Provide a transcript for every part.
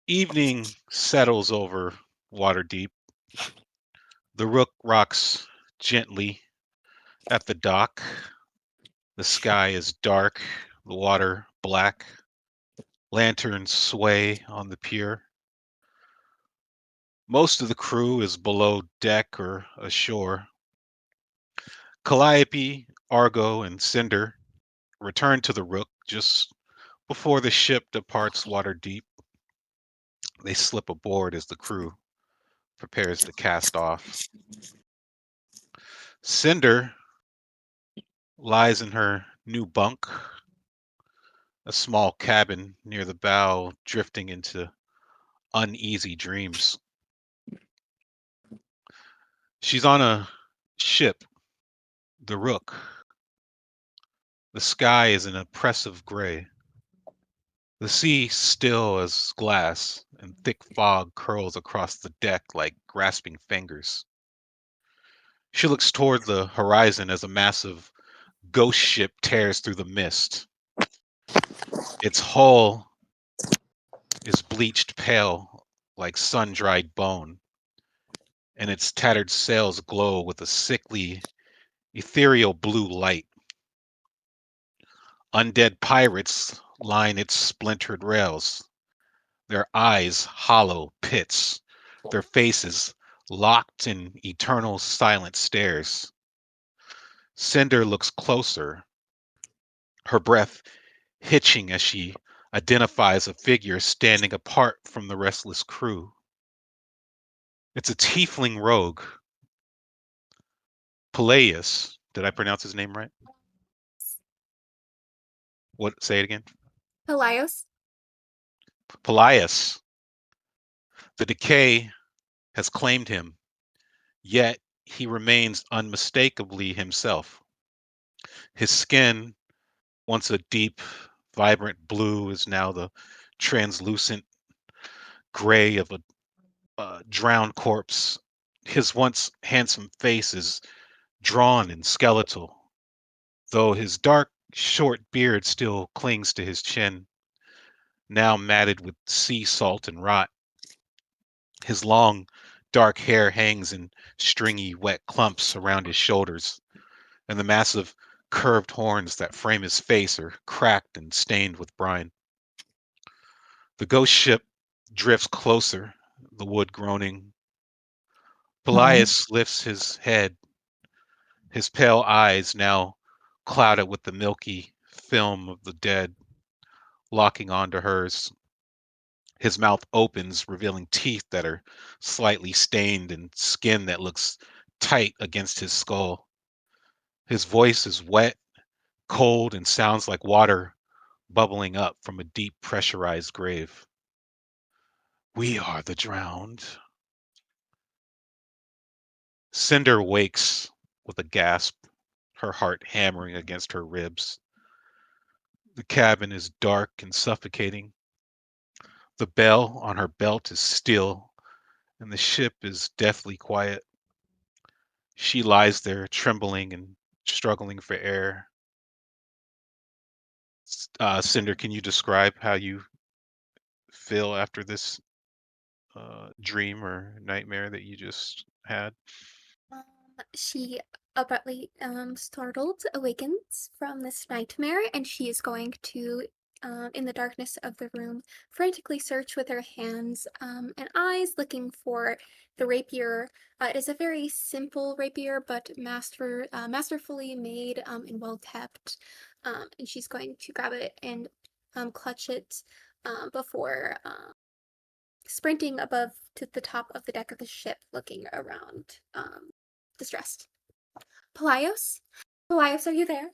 Evening settles over Waterdeep. The Rook rocks gently at the dock. The sky is dark, the water black. Lanterns sway on the pier. Most of the crew is below deck or ashore. Calliope, Argo, and Cinder return to the Rook just before the ship departs Waterdeep. They slip aboard as the crew prepares to cast off. Cinder lies in her new bunk, a small cabin near the bow, drifting into uneasy dreams. She's on a ship, the Rook. The sky is an oppressive gray. The sea still as glass, and thick fog curls across the deck like grasping fingers. She looks toward the horizon as a massive ghost ship tears through the mist. Its hull is bleached pale like sun-dried bone, and its tattered sails glow with a sickly, ethereal blue light. Undead pirates line its splintered rails, their eyes hollow pits, their faces locked in eternal silent stares. Cinder looks closer, her breath hitching as she identifies a figure standing apart from the restless crew. It's a tiefling rogue, Pelaious. Did I pronounce his name right? What? Say it again. Pelaious? Pelaious. The decay has claimed him, yet he remains unmistakably himself. His skin, once a deep, vibrant blue, is now the translucent gray of a drowned corpse. His once handsome face is drawn and skeletal, though his dark, short beard still clings to his chin, now matted with sea salt and rot. His long, dark hair hangs in stringy, wet clumps around his shoulders, and the massive, curved horns that frame his face are cracked and stained with brine. The ghost ship drifts closer, the wood groaning. Pelaious lifts his head, his pale eyes now clouded with the milky film of the dead, locking onto hers. His mouth opens, revealing teeth that are slightly stained and skin that looks tight against his skull. His voice is wet, cold, and sounds like water bubbling up from a deep pressurized grave. We are the drowned. Cinder wakes with a gasp, her heart hammering against her ribs. The cabin is dark and suffocating. The bell on her belt is still, and the ship is deathly quiet. She lies there, trembling and struggling for air. Cinder, can you describe how you feel after this dream or nightmare that you just had? She abruptly startled, awakens from this nightmare, and she is going to, in the darkness of the room, frantically search with her hands and eyes, looking for the rapier. It is a very simple rapier, but masterfully made and well kept. And she's going to grab it and clutch it before sprinting above to the top of the deck of the ship, looking around, distressed. Pelaios? Pelaios, are you there?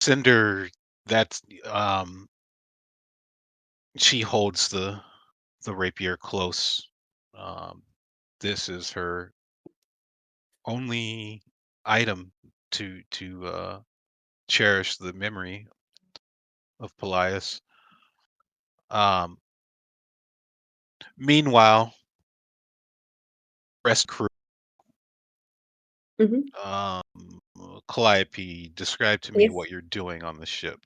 Cinder, that's she holds the rapier close. Um, this is her only item to cherish the memory of Pelaious. Um, Meanwhile, rest crew. Mhm. Um, Calliope, describe to me Yes. what you're doing on the ship.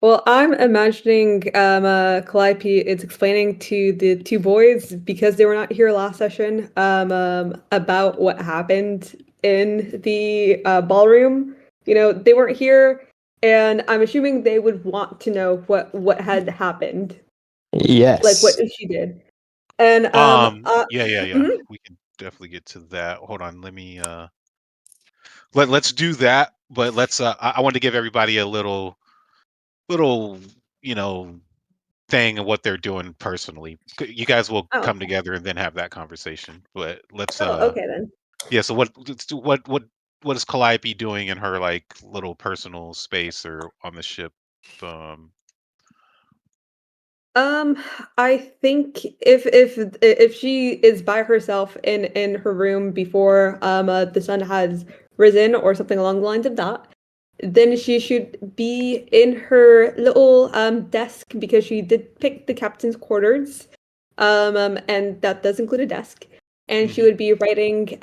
Well, I'm imagining Calliope is explaining to the two boys because they were not here last session about what happened in the ballroom. You know, they weren't here, and I'm assuming they would want to know what had happened, like what Yes. she did. And Yeah. mhm. We can definitely get to that. Hold on, let me let's do that, but let's I want to give everybody a little, you know, thing of what they're doing personally. You guys will Oh, come together and then have that conversation. But let's oh, okay then. yeah, so what is Calliope doing in her like little personal space or on the ship? Um Um, I think if she is by herself in her room before the sun has risen or something along the lines of that, then she should be in her little desk because she did pick the captain's quarters, and that does include a desk, and she mhm. would be writing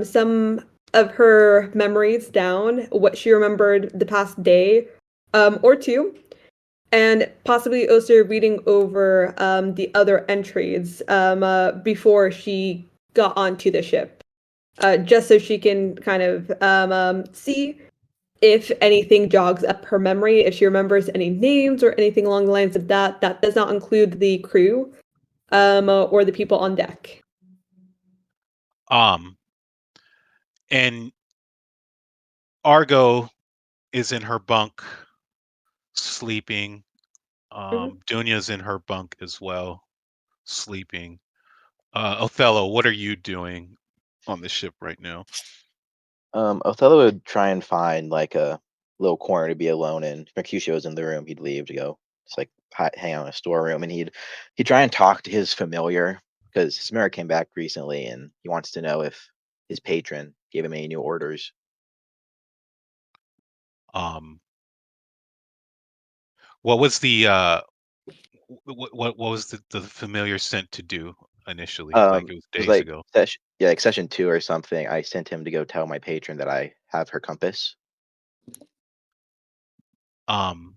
some of her memories down, what she remembered the past day, or two, and possibly also reading over the other entries before she got onto the ship, just so she can kind of see if anything jogs up her memory, if she remembers any names or anything along the lines of that. That does not include the crew or the people on deck. um and Argo is in her bunk sleeping. Mhm. Dunya's in her bunk as well, sleeping. Othello, what are you doing on the ship right now? Othello would try and find like a little corner to be alone in. If Mercutio's in the room, he'd leave to go just like hang out in a storeroom, and he'd try and talk to his familiar because his familiar came back recently, and he wants to know if his patron gave him any new orders. Um, what was the what was the familiar sent to do initially? Like it was It was days like ago. yeah, like session 2 or something. I sent him to go tell my patron that I have her compass, Um,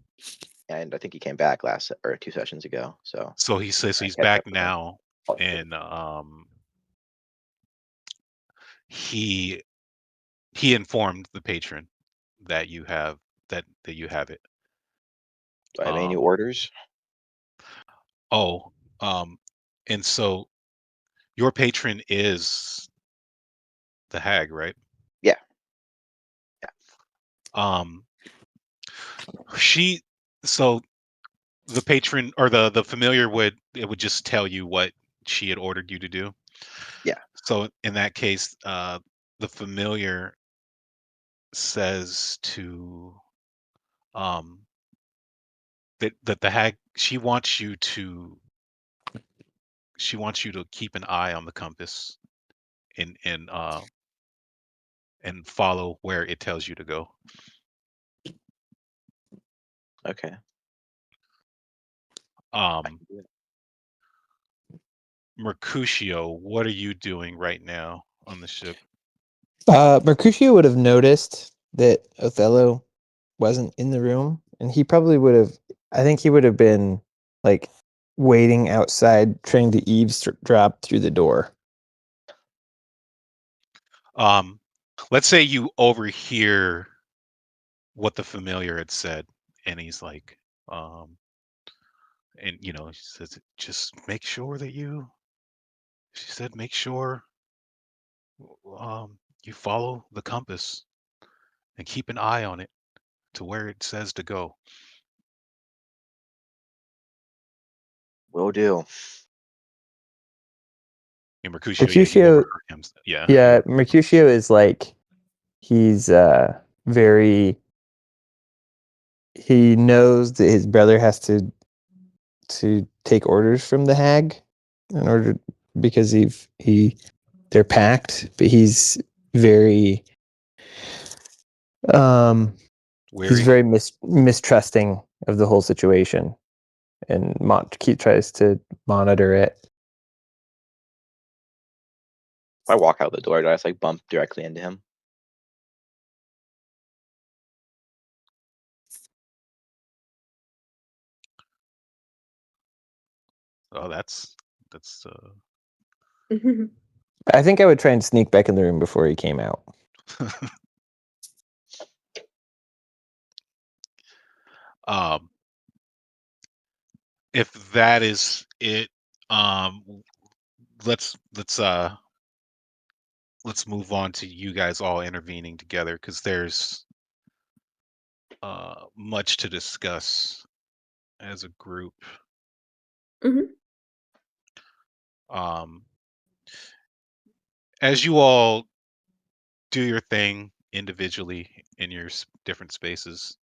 and I think he came back last or 2 sessions ago. So so he says trying he's to catch up back with him. now, and he he informed the patron that you have that you have it. Do I have any new Um, orders? oh, um, and so your patron is the hag, right? Yeah, yeah. Um, she so the patron or the familiar would just tell you what she had ordered you to do. Yeah. So in that case, the familiar says to um that the hag she wants you to keep an eye on the compass and follow where it tells you to go. Okay. I Um can do it. Mercutio, what are you doing right now on the ship? Mercutio would have noticed that Othello wasn't in the room, and he probably would have. I think he would have been like waiting outside, trying to eavesdrop through the door. Um let's say you overhear what the familiar had said, and he's like and she says, just make sure that she said, make sure you follow the compass and keep an eye on it to where it says to go. Will do. And Mercutio, yeah, you Mercutio, overheard him. Yeah, you yeah, Mercutio is like he's very. He knows that his brother has to take orders from the hag in order because he they're packed, but very um he's weary. very mistrusting of the whole situation and tries to monitor it. If I walk out the door, do I just like bump directly into him? Oh, that's I think I would try and sneak back in the room before he came out. if that is it, let's move on to you guys all intervening together, because there's much to discuss as a group. Mhm. As you all do your thing individually in your different spaces,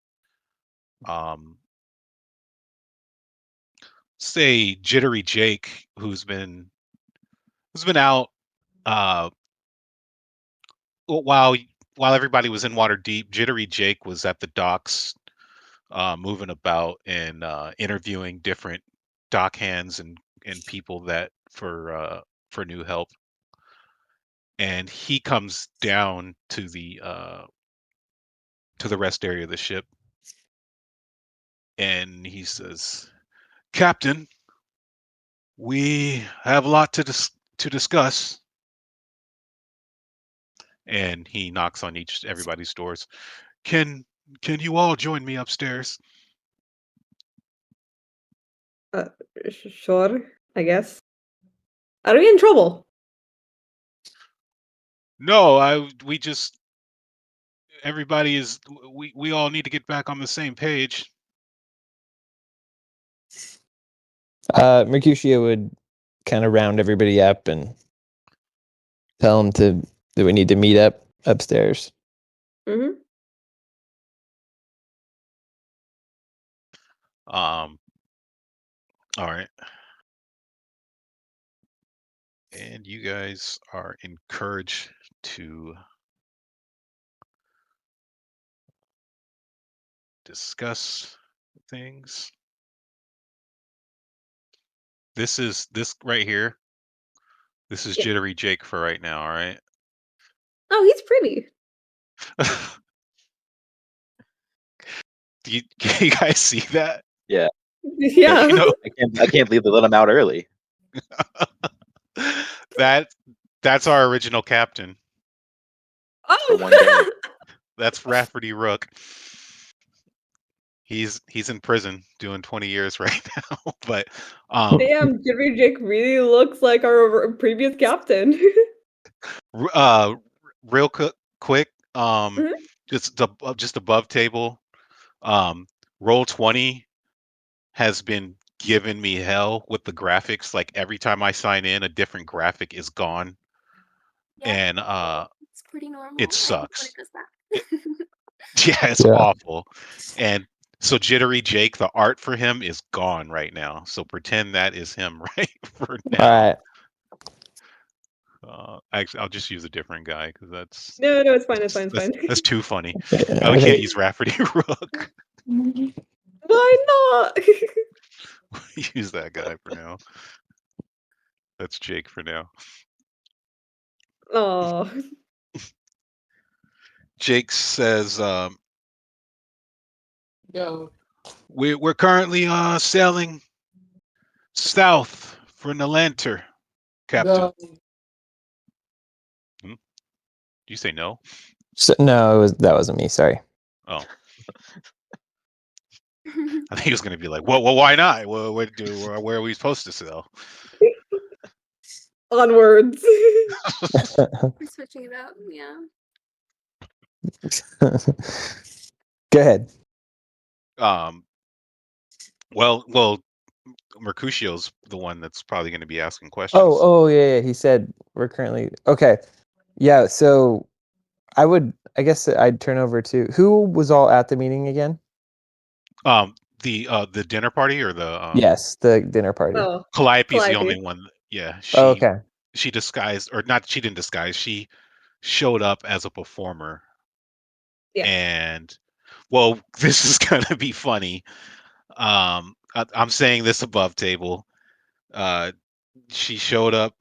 say Jittery Jake, who's been out while everybody was in Waterdeep. Jittery Jake was at the docks, moving about and interviewing different dock hands and people that for new help. And he comes down to the rest area of the ship, and he says, "Captain, we have a lot to discuss." And he knocks on everybody's doors. Can you all join me upstairs? Sure, I guess. Are we in trouble? No, everybody is. We all need to get back on the same page. Mercutio would kind of round everybody up and tell them that we need to meet up upstairs. Mm-hmm. All right. And you guys are encouraged to discuss things. This right here. This is Yeah. Jittery Jake for right now, all right? Oh, he's pretty. Can you guys see that? Yeah. You know, I can't believe they let him out early. that's our original captain. For one day. Oh, That's Rafferty Rook. He's in prison doing 20 years right now. But damn, Jittery Jake really looks like our previous captain. real quick, Mhm. just above table, roll 20 has been giving me hell with the graphics. Like every time I sign in, a different graphic is gone. Yeah, And it's pretty normal. it I hate sucks. when it does that. Yeah, it's Yeah. awful. And so Jittery Jake, the art for him is gone right now. So pretend that is him right for now. All right. Actually, I'll just use a different guy because that's No, it's fine. It's fine. that's too funny. Yeah, We okay. can't use Rafferty Rook. Why not? Use that guy for now. That's Jake for now. Oh, Jake says, we're currently sailing south for Nalanter, Captain. Hmm? Did you say no? So, no, that wasn't me. Sorry. Oh. I think he was going to be like, well, why not? Well, where are we supposed to sail? onwards. We're switching it up, yeah. Go ahead. Well, Mercutio's the one that's probably going to be asking questions. Oh, yeah. He said we're currently okay. Yeah. So I guess I'd turn over to who was all at the meeting again. The dinner party or the Yes, the dinner party. Oh, Calliope's the Calliope. only one. Yeah, Okay. she disguised, or not, she didn't disguise, she showed up as a performer. Yeah. And well, this is gonna be funny. I'm saying this above table. She showed up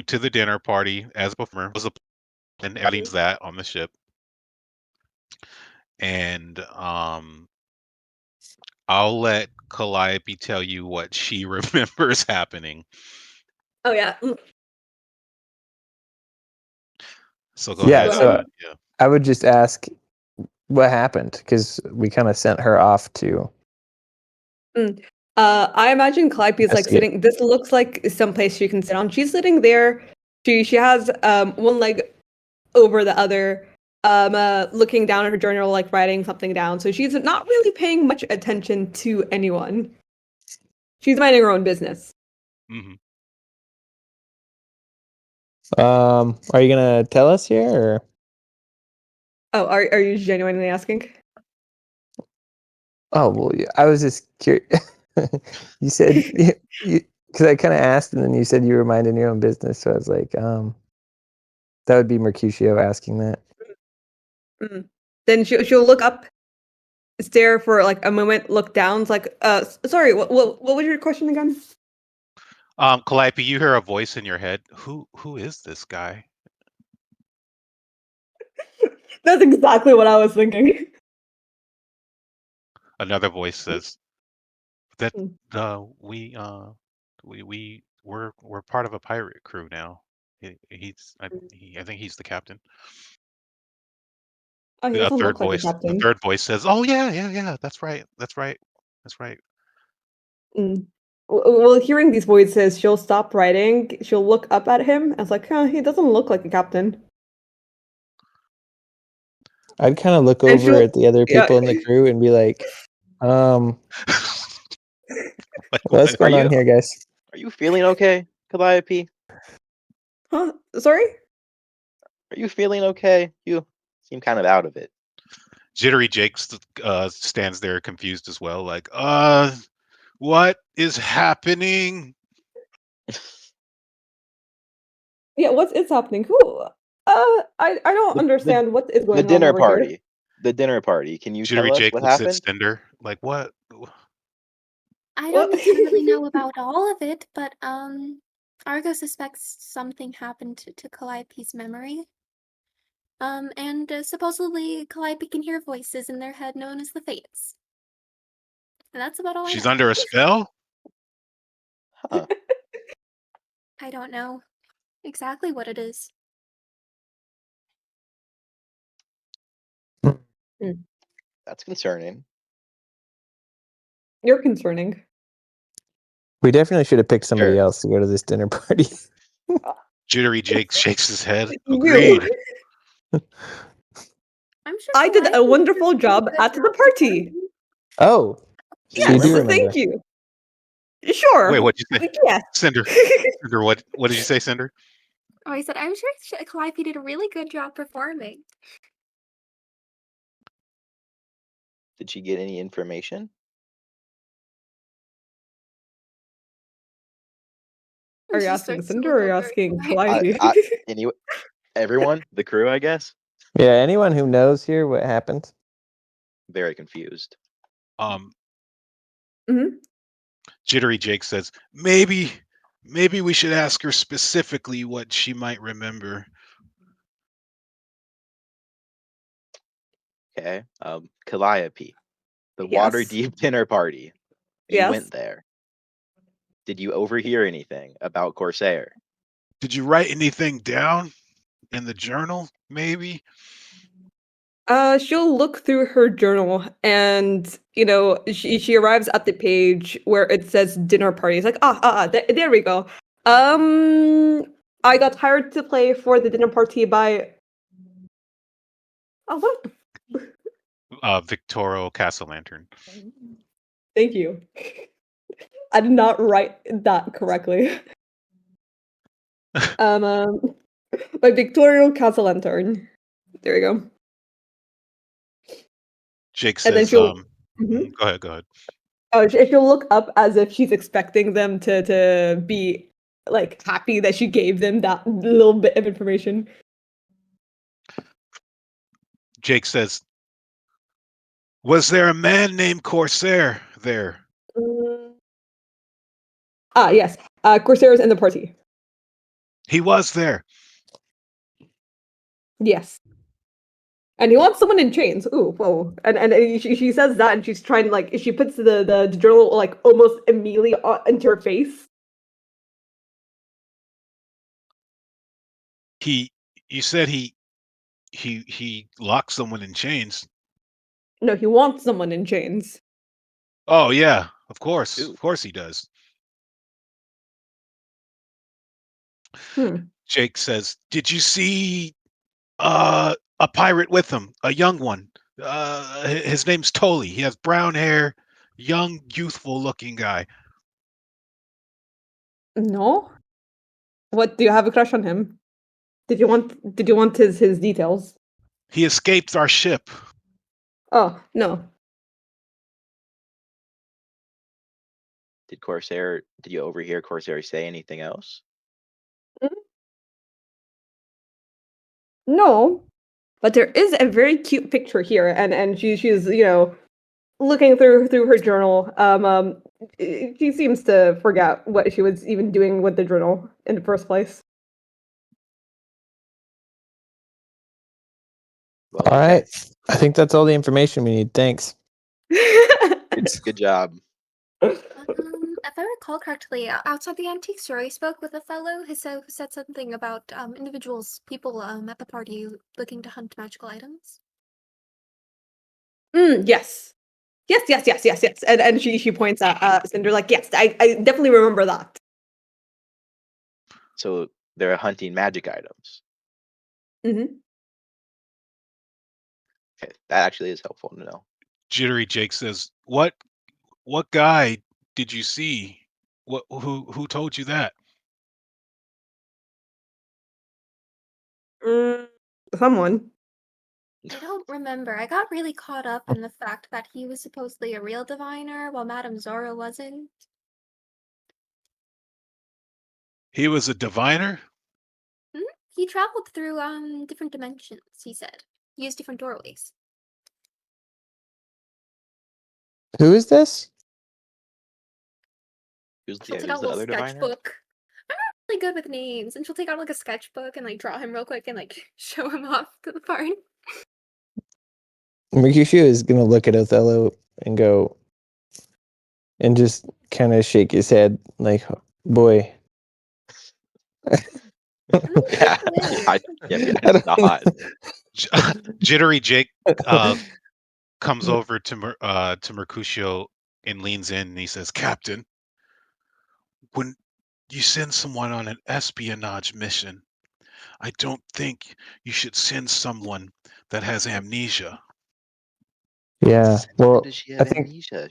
to the dinner party as a performer. Was and adding that on the ship. And I'll let Calliope tell you what she remembers happening. Oh yeah. So go Yeah, ahead. so Yeah. I would just ask what happened because we kind of sent her off to. I imagine Calliope is like Investigate. sitting. This looks like someplace she can sit on. She's sitting there. She has one leg over the other, looking down at her journal, like writing something down. So she's not really paying much attention to anyone. She's minding her own business. hmm Are you gonna tell us here, or Oh, are you genuinely asking? oh well, yeah, I was just curious. You said you because I kind of asked, and then you said you were minding your own business. So I was like, that would be Mercutio asking that. Then she'll look up, stare for like a moment, look down. It's like, sorry, what was your question again? Calliope, you hear a voice in your head. Who is this guy? That's exactly what I was thinking. Another voice says that Hmm. we're part of a pirate crew now. I think he's the captain. Oh, he A doesn't third look like a voice. The captain. third voice says, "Oh yeah. That's right. That's right. That's right." Mm. Well, hearing these voices, she'll stop writing. She'll look up at him. And it's like, he doesn't look like a captain. I'd kind of look And over she'll, at the other yeah, people in the crew and be like, Like what's what? going on you- here, guys? Are you feeling okay, Calliope? huh? Sorry? Are you feeling okay? You seem kind of out of it. Jittery Jake stands there confused as well, like, what is happening? Yeah, what is happening? Who? I don't The, the, understand what is the going on dinner over here. party. The dinner party. Can you Jittery tell us Jake what looks at happened? Cinder, like, what? I What? don't necessarily know about all of it, but Argo suspects something happened to Calliope's memory. And supposedly Calliope can hear voices in their head known as the Fates. And that's about all I She's know. under a spell? Huh. I don't know exactly what it is. That's concerning. You're concerning. We definitely should have picked somebody Sure. else to go to this dinner party. Jittery Jake shakes his head. You. Agreed. I'm sure I did a Calliope wonderful job at the party. Oh, Do you so you do Yes, remember? remember. thank you. Sure. Wait, what'd you say? Yes. Cinder. Cinder, what did you say, Cinder? Oh, I said, I'm sure Calliope did a really good job performing. Did she get any information? Are And you she asking starts to Cinder look or are you over at asking Calliope. Calliope? Anyway, everyone, the crew, I guess, Yeah, anyone who knows here what happened? very confused. Um, Mhm. Jittery Jake says, maybe we should ask her specifically what she might remember. Okay. Calliope, the Yes. Waterdeep dinner party. You Yes. went there. Did you overhear anything about Corsair? Did you write anything down in the journal? Maybe. She'll look through her journal and, she arrives at the page where it says dinner party. It's like, there we go. I got hired to play for the dinner party by. Oh, what? Victorio Castle Lantern. Thank you. I did not write that correctly. By Victorio Castle Lantern. There we go. Jake And then says, she'll. Mhm. go ahead. Oh, she'll look up as if she's expecting them to be like happy that she gave them that little bit of information. Jake says, was there a man named Corsair there? Yes. Corsairs in the party. He was there. Yes. And he wants someone in chains. Ooh, whoa. And she says that, and she's trying, like, she puts the journal, like, almost immediately into her face. You said he locked someone in chains. No, he wants someone in chains. Oh yeah, of course. Ooh. Of course he does. Hmm. Jake says, "Did you see a pirate with him, a young one? His name's Tolly. He has brown hair, young, youthful looking guy. No? What, do you have a crush on him? Did you want his details? He escaped our ship. Oh, no. Did you overhear Corsair say anything else? No. But there is a very cute picture here, and she's looking through her journal. She seems to forget what she was even doing with the journal in the first place. Well, All okay. right. I think that's all the information we need. Thanks. Good job. If I recall correctly, outside the antique store, I spoke with a fellow who said something about people at the party looking to hunt magical items. Yes. Yes. And she points at Cinder, like, yes, I definitely remember that. So they're hunting magic items. Mm-hmm. Okay, that actually is helpful to know. Jittery Jake says, "What guy did you see? Who told you that?" Someone. I don't remember. I got really caught up in the fact that he was supposedly a real diviner while Madame Zora wasn't. He was a diviner? He traveled through different dimensions, he said. He used different doorways. Who is this? Who's She'll take who's out a the little other diviner? sketchbook. I'm not really good with names, and she'll take out like a sketchbook and like draw him real quick and like show him off to the party. Mercutio is gonna look at Othello and go, and just kind of shake his head, like, boy. Yeah, it's not. Jittery Jake comes over to Mercutio and leans in, and he says, "Captain, when you send someone on an espionage mission, I don't think you should send someone that has amnesia." Yeah. When Well, does she I have think amnesia?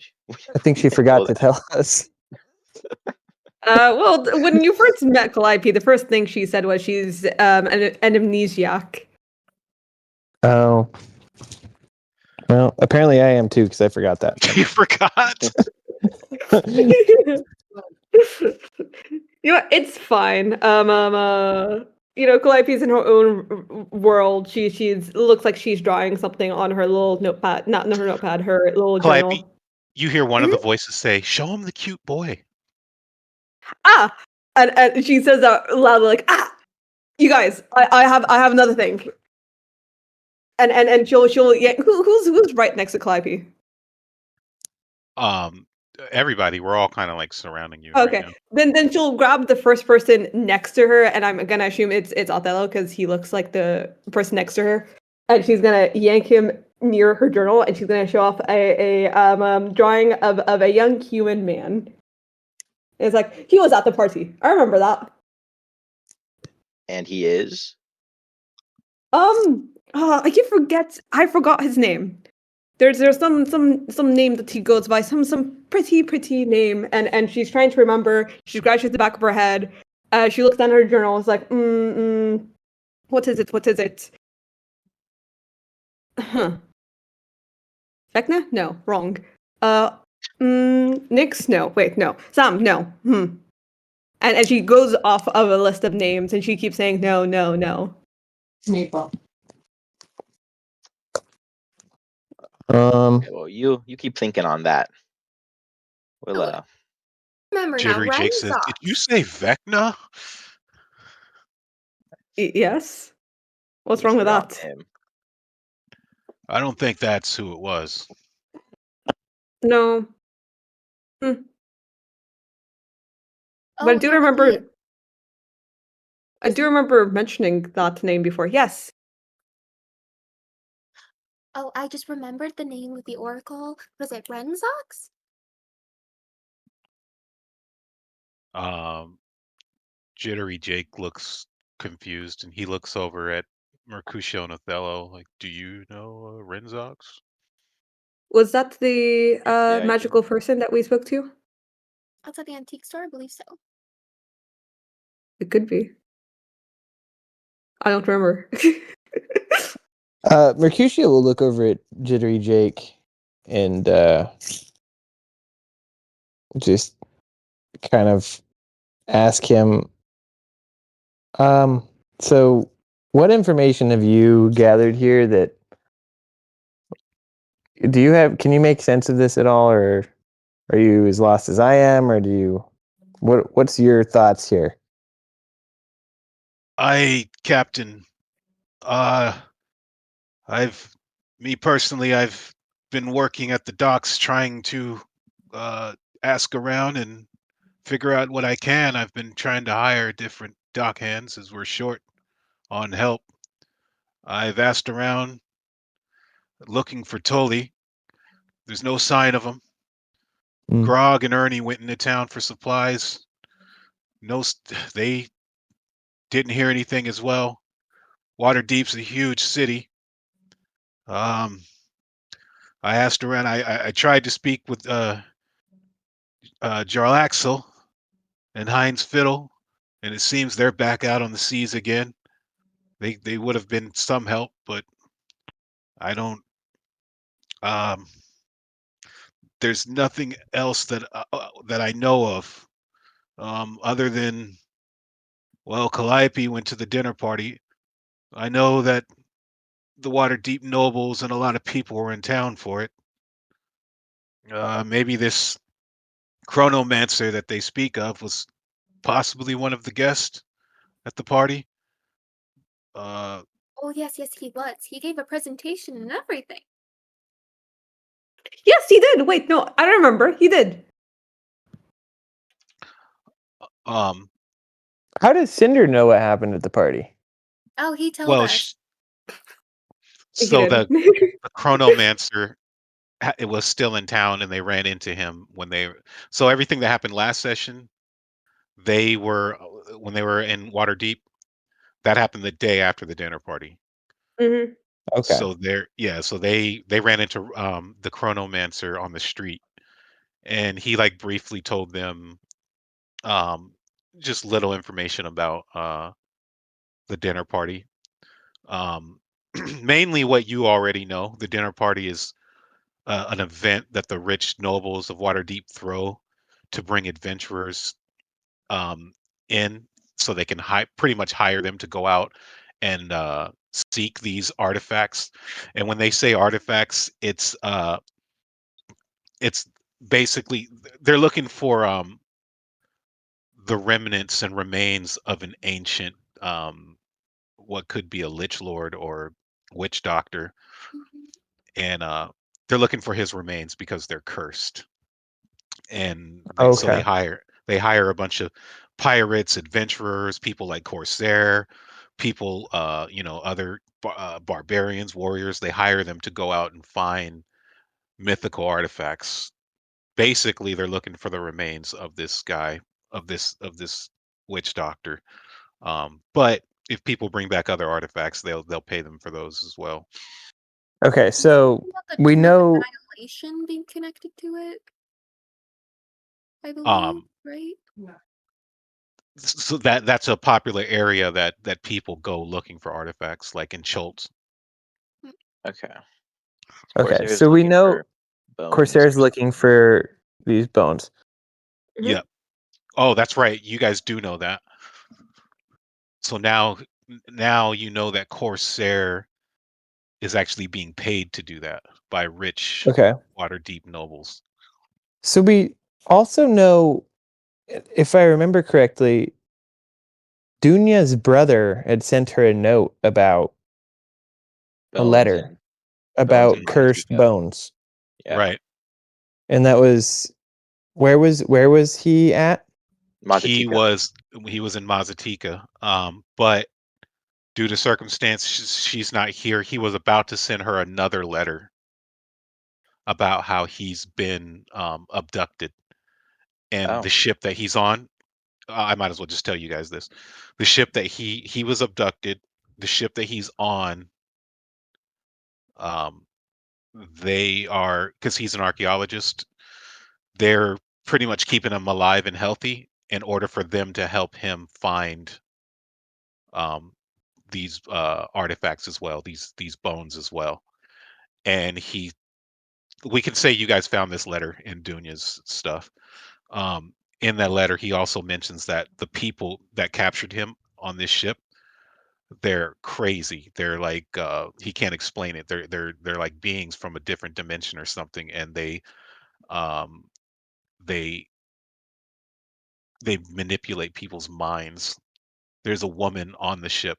I think she forgot to tell us. Well, when you first met Calliope, the first thing she said was she's an amnesiac. Oh. Well, apparently I am too, because I forgot that. You forgot? It's fine. Calliope's in her own world. She's looks like she's drawing something on her little notepad. Not her notepad, her little Calliope, journal. you hear one of the voices say, "Show him the cute boy." Ah! And she says that loudly, like, ah! You guys, I have another thing. And she'll who's right next to Calliope? Everybody, we're all kind of like surrounding you Okay, right now. then she'll grab the first person next to her, and I'm gonna assume it's Othello because he looks like the person next to her, and she's gonna yank him near her journal, and she's gonna show off a drawing of a young human man. And it's like, he was at the party. I remember that. And he is? I forgot his name. There's some name that he goes by, some pretty name, and she's trying to remember. She scratches the back of her head. She looks down at her journal. It's like, what is it? Huh. Vecna? No, wrong. Nyx? No, wait, no. Sam? No. And she goes off of a list of names, and she keeps saying no. Maple. Okay, well, you keep thinking on that. We'll Remember now, Jittery Jake says, "Did you say Vecna?" Yes. What's we'll wrong with get on that? him. I don't think that's who it was. No. But Oh, I do no, remember. I do remember mentioning that name before. Yes. Oh, I just remembered the name of the oracle. Was it Renzox? Jittery Jake looks confused, and he looks over at Mercutio and Othello, like, do you know Renzox? Was that the Yeah, I do. magical person that we spoke to? Outside the antique store, I believe so. It could be. I don't remember. Mercutio will look over at Jittery Jake and just kind of ask him, so what information have you gathered here that can you make sense of this at all, or are you as lost as I am, or what's your thoughts here? Captain, me personally, I've been working at the docks trying to ask around and figure out what I can. I've been trying to hire different dock hands as we're short on help. I've asked around looking for Tully. There's no sign of him. Grog and Ernie went into town for supplies. They didn't hear anything as well. Waterdeep's a huge city. I asked around. I tried to speak with Jarl Axel and Heinz Fiddle, and it seems they're back out on the seas again. They would have been some help, but I don't. There's nothing else that I know of, other than, well, Calliope went to the dinner party. I know that the Waterdeep nobles and a lot of people were in town for it. Maybe this chronomancer that they speak of was possibly one of the guests at the party. Oh, yes, he was. He gave a presentation and everything. Yes, he did. Wait, no, I don't remember. He did. How does Cinder know what happened at the party? Oh, he told Well, us. so He did. the chronomancer, it was still in town, and they ran into him so everything that happened last session, when they were in Waterdeep, that happened the day after the dinner party. Mm-hmm. Okay. So they ran into the chronomancer on the street, and he like briefly told them just little information about the dinner party. Mainly what you already know. The dinner party is an event that the rich nobles of Waterdeep throw to bring adventurers in, so they can pretty much hire them to go out and seek these artifacts. And when they say artifacts, it's basically they're looking for the remnants and remains of an ancient, what could be a lich lord or witch doctor, and they're looking for his remains because they're cursed. And so Okay. they hire a bunch of pirates, adventurers, people like Corsair, people, other barbarians, warriors. They hire them to go out and find mythical artifacts. Basically, they're looking for the remains of this guy, of this witch doctor. But if people bring back other artifacts, they'll pay them for those as well. Okay, so The we Tomb of know. Annihilation being connected to it, I believe, right? So that's a popular area that people go looking for artifacts, like in Schultz. Okay. Okay, Corsair's so we looking know for bones Corsair's or looking for these bones. Yep. Oh, that's right. You guys do know that. So now you know that Corsair is actually being paid to do that by rich Okay. Waterdeep nobles. So we also know, if I remember correctly, Dunya's brother had sent her a note about a bones letter. and about in cursed Montego. bones. Yeah. Right. And that was where was he at? He Montego. was in Mazatika, but due to circumstance, she's not here. He was about to send her another letter about how he's been abducted, and Oh. the ship that he's on. I might as well just tell you guys this: the ship that he was abducted, the ship that he's on. Um, they are, because he's an archaeologist. They're pretty much keeping him alive and healthy in order for them to help him find um, these artifacts as well, these bones as well. And we can say you guys found this letter in Dunya's stuff. In that letter, he also mentions that the people that captured him on this ship, they're crazy. They're like he can't explain it. They're like beings from a different dimension or something, and um, they they manipulate people's minds. There's a woman on the ship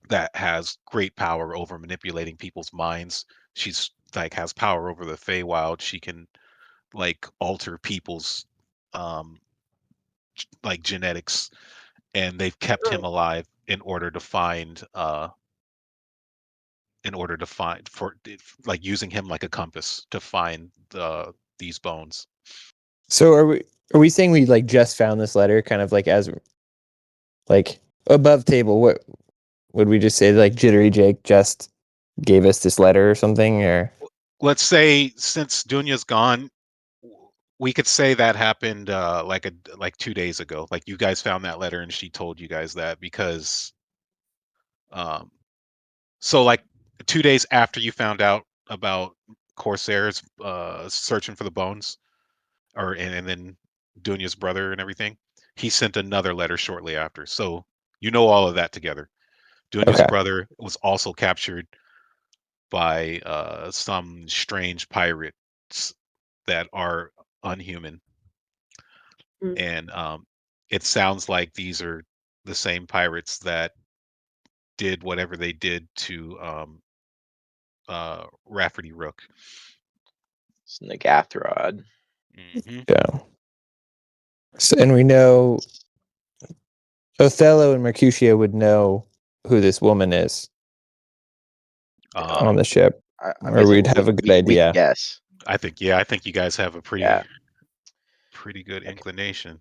that has great power over manipulating people's minds. She's like has power over the Feywild. She can like alter people's um like genetics, and they've kept him alive in order to find for like using him like a compass to find these bones. So are we saying we like just found this letter kind of like as like above table? What would we just say like Jittery Jake just gave us this letter or something, or Let's say since Dunya's gone, we could say that happened like 2 days ago. Like you guys found that letter and she told you guys that because um so like 2 days after you found out about Corsairs searching for the bones, and then Dunya's brother and everything, he sent another letter shortly after. So you know all of that together. Dunya's okay. brother was also captured by some strange pirates that are unhuman, Mm. and it sounds like these are the same pirates that did whatever they did to Rafferty Rook. It's Nagathrod. Hmm. Yeah. So, and we know Othello and Mercutio would know who this woman is on the ship, I'm or guessing we'd have a good we can idea. guess. I think you guys have a Yeah. pretty good Okay. inclination.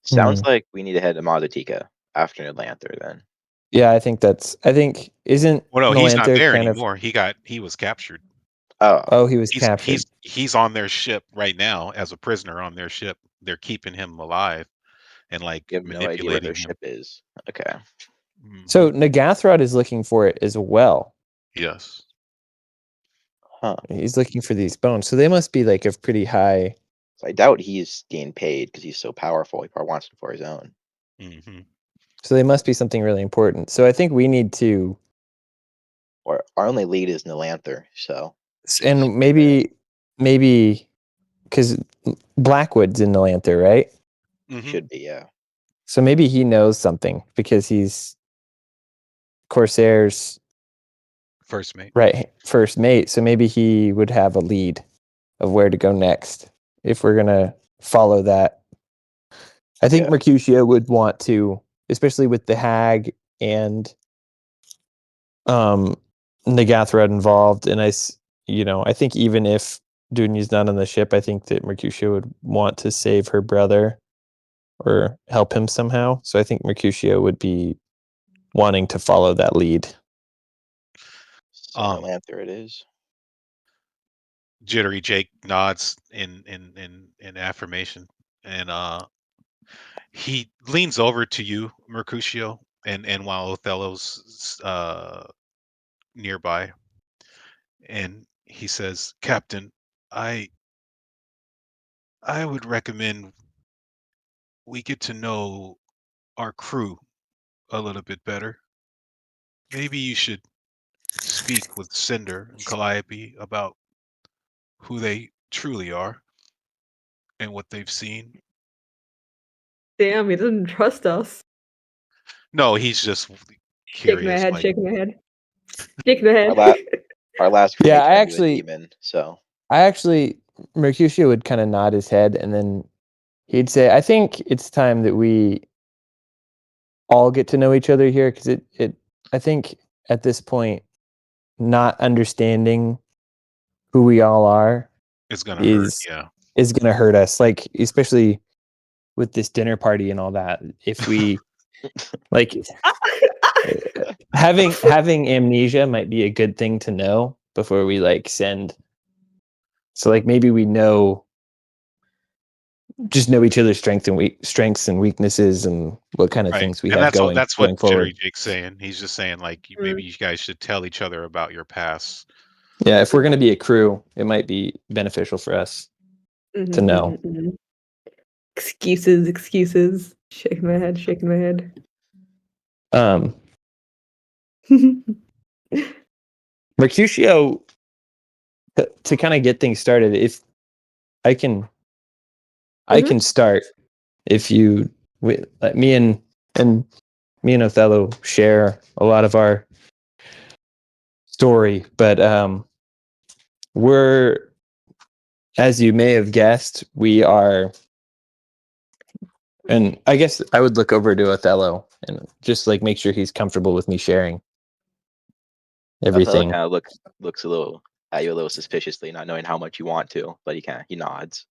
Sounds like we need to head to Mazatika after Nilanther then. Yeah, I think isn't Well, no, he's not Nilanther there kind of anymore. He was captured. oh, he was He's captured. he's on their ship right now as a prisoner on their ship. They're keeping him alive and like You have no idea where their manipulating him. ship is. Okay. So Mhm. Nagathrod is looking for it as well. Yes. Huh. He's looking for these bones. So they must be like a pretty high. So I doubt he's getting paid because he's so powerful. He probably wants it for his own. Hmm. So they must be something really important. So I think we need to, Or our only lead is Nilanther, so and maybe because Blackwood's in Nilanther, right? Hmm. should be, yeah. So maybe he knows something because he's Corsair's First mate. first mate. So maybe he would have a lead of where to go next if we're gonna follow that. I think Yeah. Mercutio would want to, especially with the hag and Nagathrod involved, and I think even if Dunya's not on the ship, I think that Mercutio would want to save her brother or help him somehow. So I think Mercutio would be wanting to follow that lead. So Nilanther it is. Jittery Jake nods in affirmation, and he leans over to you, Mercutio, and while Othello's nearby, and he says, "Captain, I would recommend we get to know our crew a little bit better. Maybe you should speak with Cinder and Calliope about who they truly are and what they've seen." Damn, he doesn't trust us. No, he's just Shaking my curious. head, Like, shaking my head. Shaking my My, la- head. Our last Yeah, crewmate's turned into a demon, so Mercutio would kind of nod his head, and then he'd say, "I think it's time that we all get to know each other here, because I think at this point, not understanding who we all are It's gonna hurt. is Yeah. going to hurt us. Like, especially with this dinner party and all that. If we like having amnesia might be a good thing to know before we like send. So like maybe we just know each other's strengths and weaknesses and what kind of Right. things we And have that's all. going That's what Jittery forward. Jake's saying. He's just saying like Mm. maybe you guys should tell each other about your past. Yeah, if we're going to be a crew, it might be beneficial for us to know. Excuses. Shaking my head. Mercutio, to kind of get things started, if I can start. If you let me and Othello share a lot of our story, but we're, as you may have guessed, we are, and I guess I would look over to Othello and just like make sure he's comfortable with me sharing Othello everything. kind of looks a little at you a little suspiciously, not knowing how much you want to, but he nods.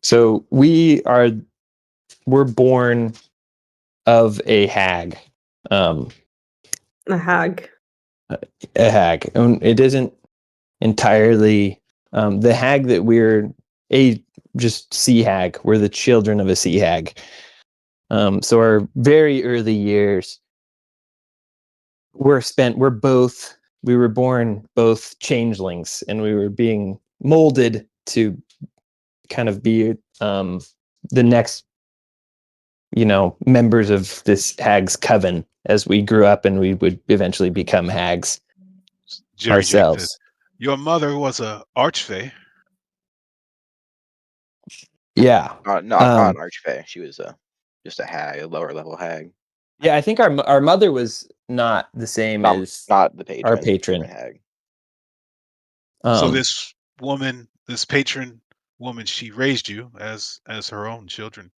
So we're born of a hag. A hag. A hag. And it isn't entirely the hag that we're just sea hag. We're the children of a sea hag. So our very early years we were born both changelings, and we were being molded to kind of be the next members of this hag's coven as we grew up, and we would eventually become hags Jittery Jake says, ourselves. your mother was a archfey. Yeah. Not an archfey. She was just a hag, a lower level hag. Yeah, I think our mother was not the same as Not the patron. our patron. Hag. So this patron woman, she raised you as her own children.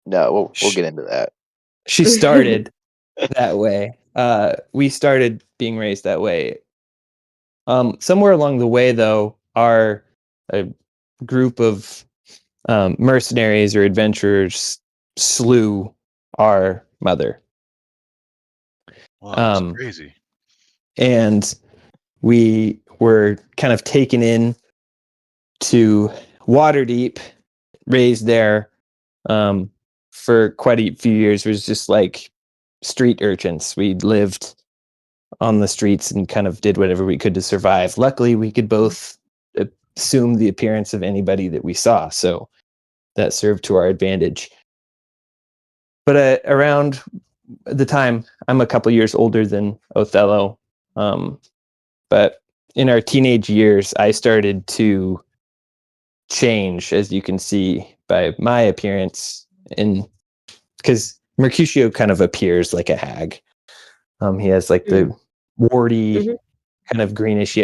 No, we'll get into that. She started that way. We started being raised that way. Somewhere along the way, though, a group of mercenaries or adventurers slew our mother. Wow, that's crazy. And we were kind of taken in to Waterdeep, raised there for quite a few years. It was just like street urchins. We lived on the streets and kind of did whatever we could to survive. Luckily, we could both assume the appearance of anybody that we saw, so that served to our advantage. But around the time, I'm a couple years older than Othello, but in our teenage years, I started to change, as you can see by my appearance, because Mercutio kind of appears like a hag. He has like the warty, kind of greenish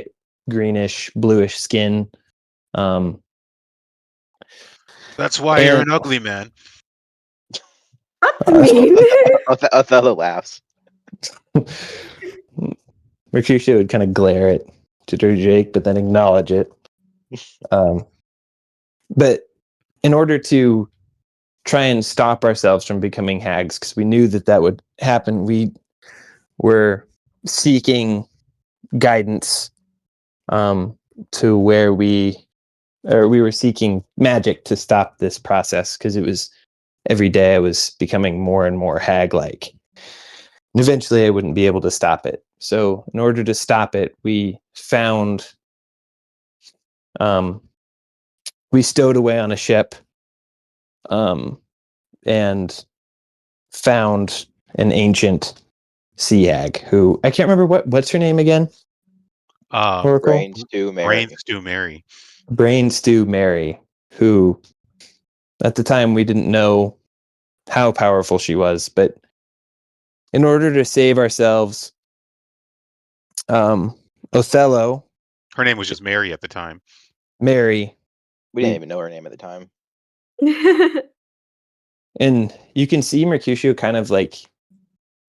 bluish skin. That's why you're an ugly man. That's mean. Othello laughs. Mercutio would kind of glare at Jake, but then acknowledge it. But in order to try and stop ourselves from becoming hags, because we knew that would happen, we were seeking guidance to where we were seeking magic to stop this process, because it was every day I was becoming more and more hag-like. And eventually I wouldn't be able to stop it. So in order to stop it, we stowed away on a ship and found an ancient sea hag who, I can't remember what's her name again? Oracle? Brain Stew Mary. Brain Stew Mary, who at the time we didn't know how powerful she was, but in order to save ourselves Othello, Her name was just Mary at the time. Mary, We didn't even know her name at the time. and you can see Mercutio kind of like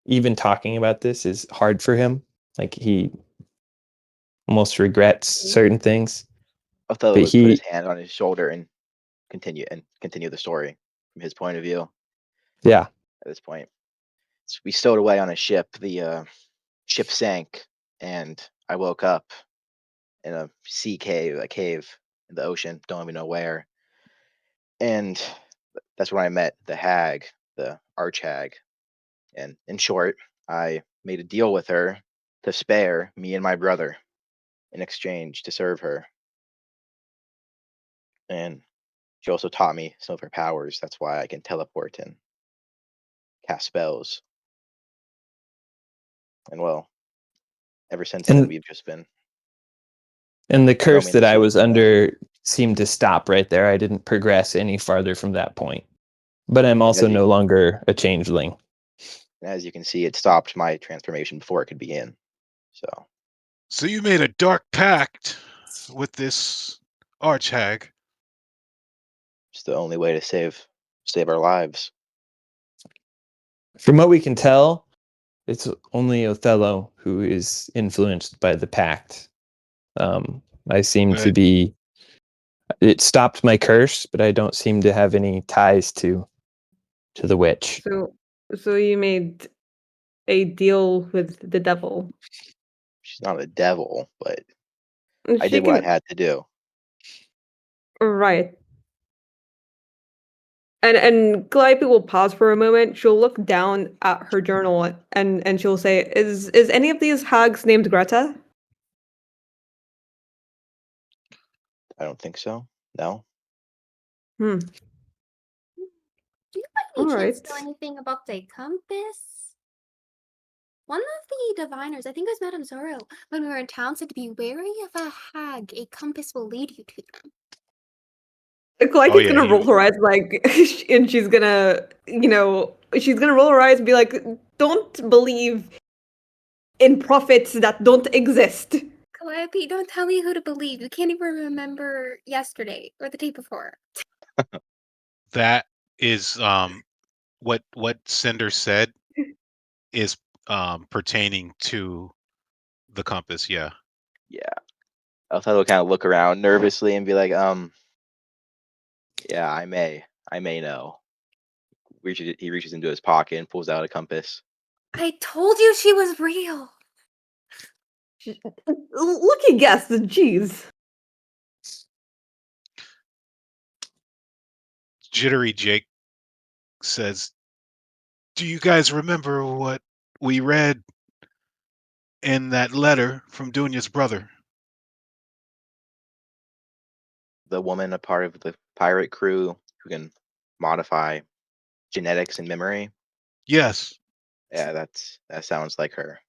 even talking about this is hard for him. Like he almost regrets certain things. Othello But would put his hand on his shoulder and continue the story from his point of view. Yeah. At this point, so we stowed away on a ship. The ship sank, and I woke up in a cave in the ocean. Don't even know where. And that's when I met the hag, the arch hag. And in short, I made a deal with her to spare me and my brother in exchange to serve her. And she also taught me some of her powers. That's why I can teleport and cast spells. And well, ever since then, we've just been. And the curse roaming that the I seas was together. under seemed to stop right there. I didn't progress any farther from that point. But I'm also As you- no longer a changeling. As you can see, it stopped my transformation before it could begin. So you made a dark pact with this arch hag. It's the only way to save our lives. From what we can tell, it's only Othello who is influenced by the pact. I seem to But be. It stopped my curse, but I don't seem to have any ties to the witch. So you made a deal with the devil. She's not a devil, but I She did what I can, had to do. right. And Calliope will pause for a moment. She'll look down at her journal and she'll say, "Is any of these hags named Greta?" I don't think so. No. Hmm. Do you by any All chance know right. anything about the compass? One of the diviners, I think it was Madame Zoro, when we were in town, said to be wary of a hag. A compass will lead you to them. Calliope's yeah, gonna roll her eyes like, and she's gonna, she's gonna roll her eyes and be like, "Don't believe in prophets that don't exist." Calliope, don't tell me who to believe. You can't even remember yesterday or the day before. that is what Cinder said is pertaining to the compass. Yeah. Yeah. Othello kind of look around nervously and be like, yeah, I may know. He reaches into his pocket and pulls out a compass. I told you she was real. Lucky guess, jeez. Jittery Jake says, "Do you guys remember what we read in that letter from Dunya's brother?" The woman, a part of the pirate crew who can modify genetics and memory. Yes. Yeah, that sounds like her.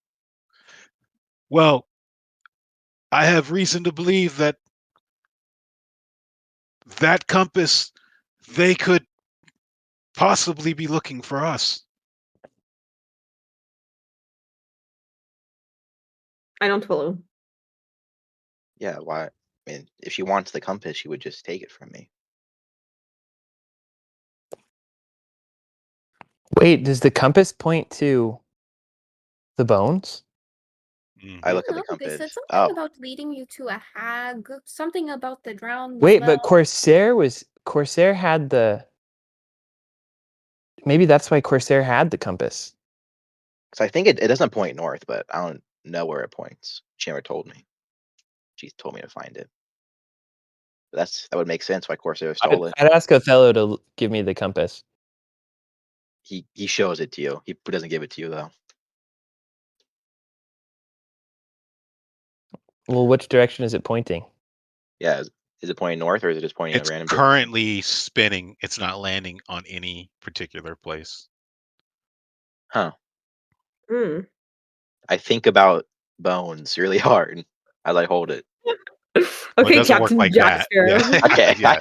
Well, I have reason to believe that compass, they could possibly be looking for us. I don't follow. Yeah, why? I mean, if she wants the compass, she would just take it from me. Wait, does the compass point to the bones? I I look don't at the know. They said compass. something Oh, about leading you to a hag. Something about the drowned. Wait, but Corsair had the. Maybe that's why Corsair had the compass. because I think it doesn't point north, but I don't know where it points. She never told me. She told me to find it. But that would make sense why Corsair stole it. I'd ask Othello to give me the compass. He shows it to you. He doesn't give it to you though. Well, which direction is it pointing? Yeah, is it pointing north or is it just pointing in It's a random direction? currently spinning. It's not landing on any particular place. Huh. Hmm. I think about bones really hard as I hold it. Well, it Okay, doesn't work Captain like Jack that. Sparrow. Yeah. Okay, Yeah.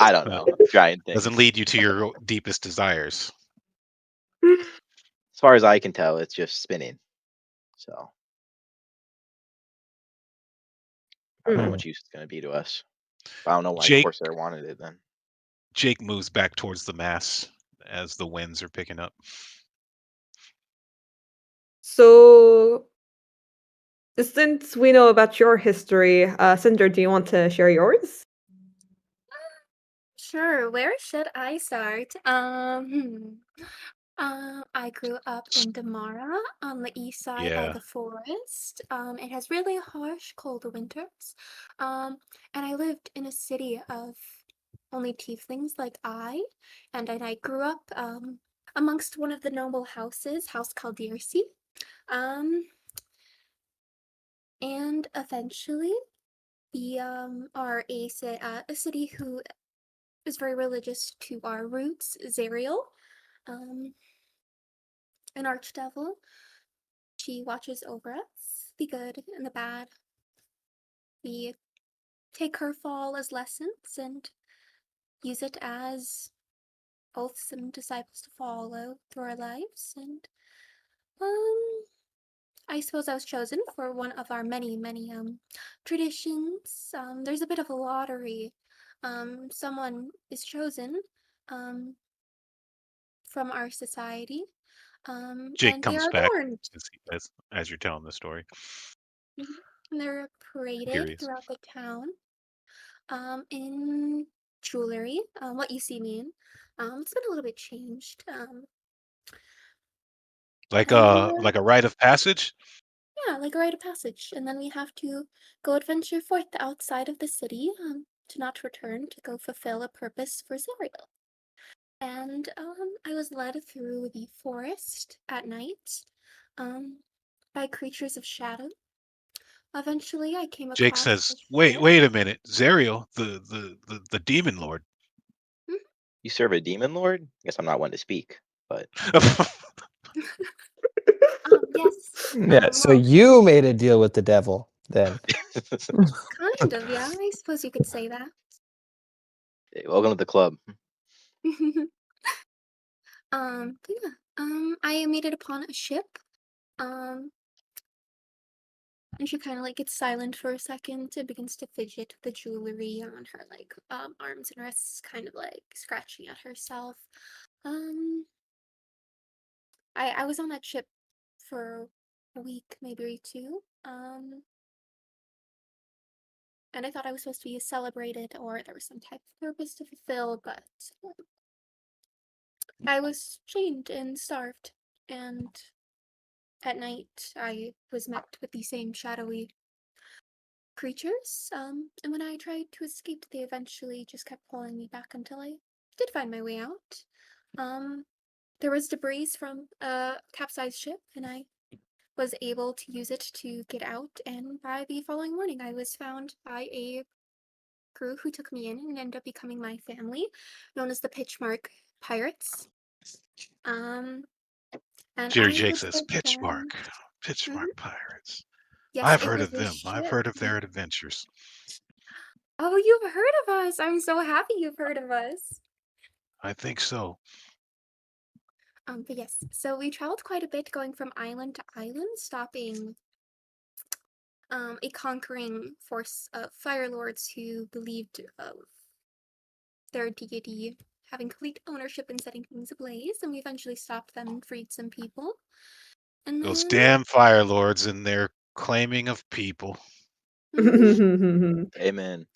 I don't know. Try and think. Doesn't lead you to your deepest desires. As far as I can tell, it's just spinning. So I don't know how Hmm. much use it's gonna be to us. I don't know why Jake Corsair wanted it then. Jake moves back towards the mass as the winds are picking up. So, since we know about your history, Cinder, do you want to share yours? Sure, where should I start? I grew up in Damara on the east side by Yeah. the forest. It has really harsh, cold winters. And I lived in a city of only tieflings like and I grew up amongst one of the noble houses, House Calliope. Um, and eventually we are a city who is very religious to our roots, Zariel, um, an archdevil. She watches over us, the good and the bad. We take her fall as lessons and use it as oaths and disciples to follow through our lives. And I suppose I was chosen for one of our many traditions. There's a bit of a lottery. Someone is chosen from our society. Jake And they comes are back adorned. as you're telling the story. Mhm. And they're paraded Curious. throughout the town in jewelry, what you see me in. It's been a little bit changed. Like And a rite of passage? yeah, like a rite of passage. And then we have to go adventure forth outside of the city to not return to go fulfill a purpose for Zariel. And I was led through the forest at night by creatures of shadow. Eventually, I came Jake across a says, ship. wait a minute. Zariel, the demon lord. Mhm. You serve a demon lord? I guess I'm not one to speak, but Yes. Yeah. So Well, you made a deal with the devil then. kind of, yeah. I suppose you could say that. Hey, welcome to the club. But yeah. I made it upon a ship. Um, and she kind of like gets silent for a second. It begins to fidget with the jewelry on her like arms and wrists, kind of like scratching at herself. Um, I was on that ship for a week, maybe two. And I thought I was supposed to be celebrated or there was some type of purpose to fulfill, but I was chained and starved. And at night, I was met with the same shadowy creatures. And when I tried to escape, they eventually just kept pulling me back until I did find my way out. There was debris from a capsized ship, and I was able to use it to get out. And by the following morning, I was found by a crew who took me in and ended up becoming my family, known as the Pitchmark Pirates. Um, and Jerry I Jake was says, with them. Pitchmark Mhm. Pirates. Yes, I've it heard was of a them. I've ship. heard of their adventures. Oh, you've heard of us. I'm so happy you've heard of us. I think so. But yes, so we traveled quite a bit going from island to island, stopping a conquering force of fire lords who believed of their deity having complete ownership and setting things ablaze, and we eventually stopped them and freed some people. And Those then damn fire lords and their claiming of people. Amen. and there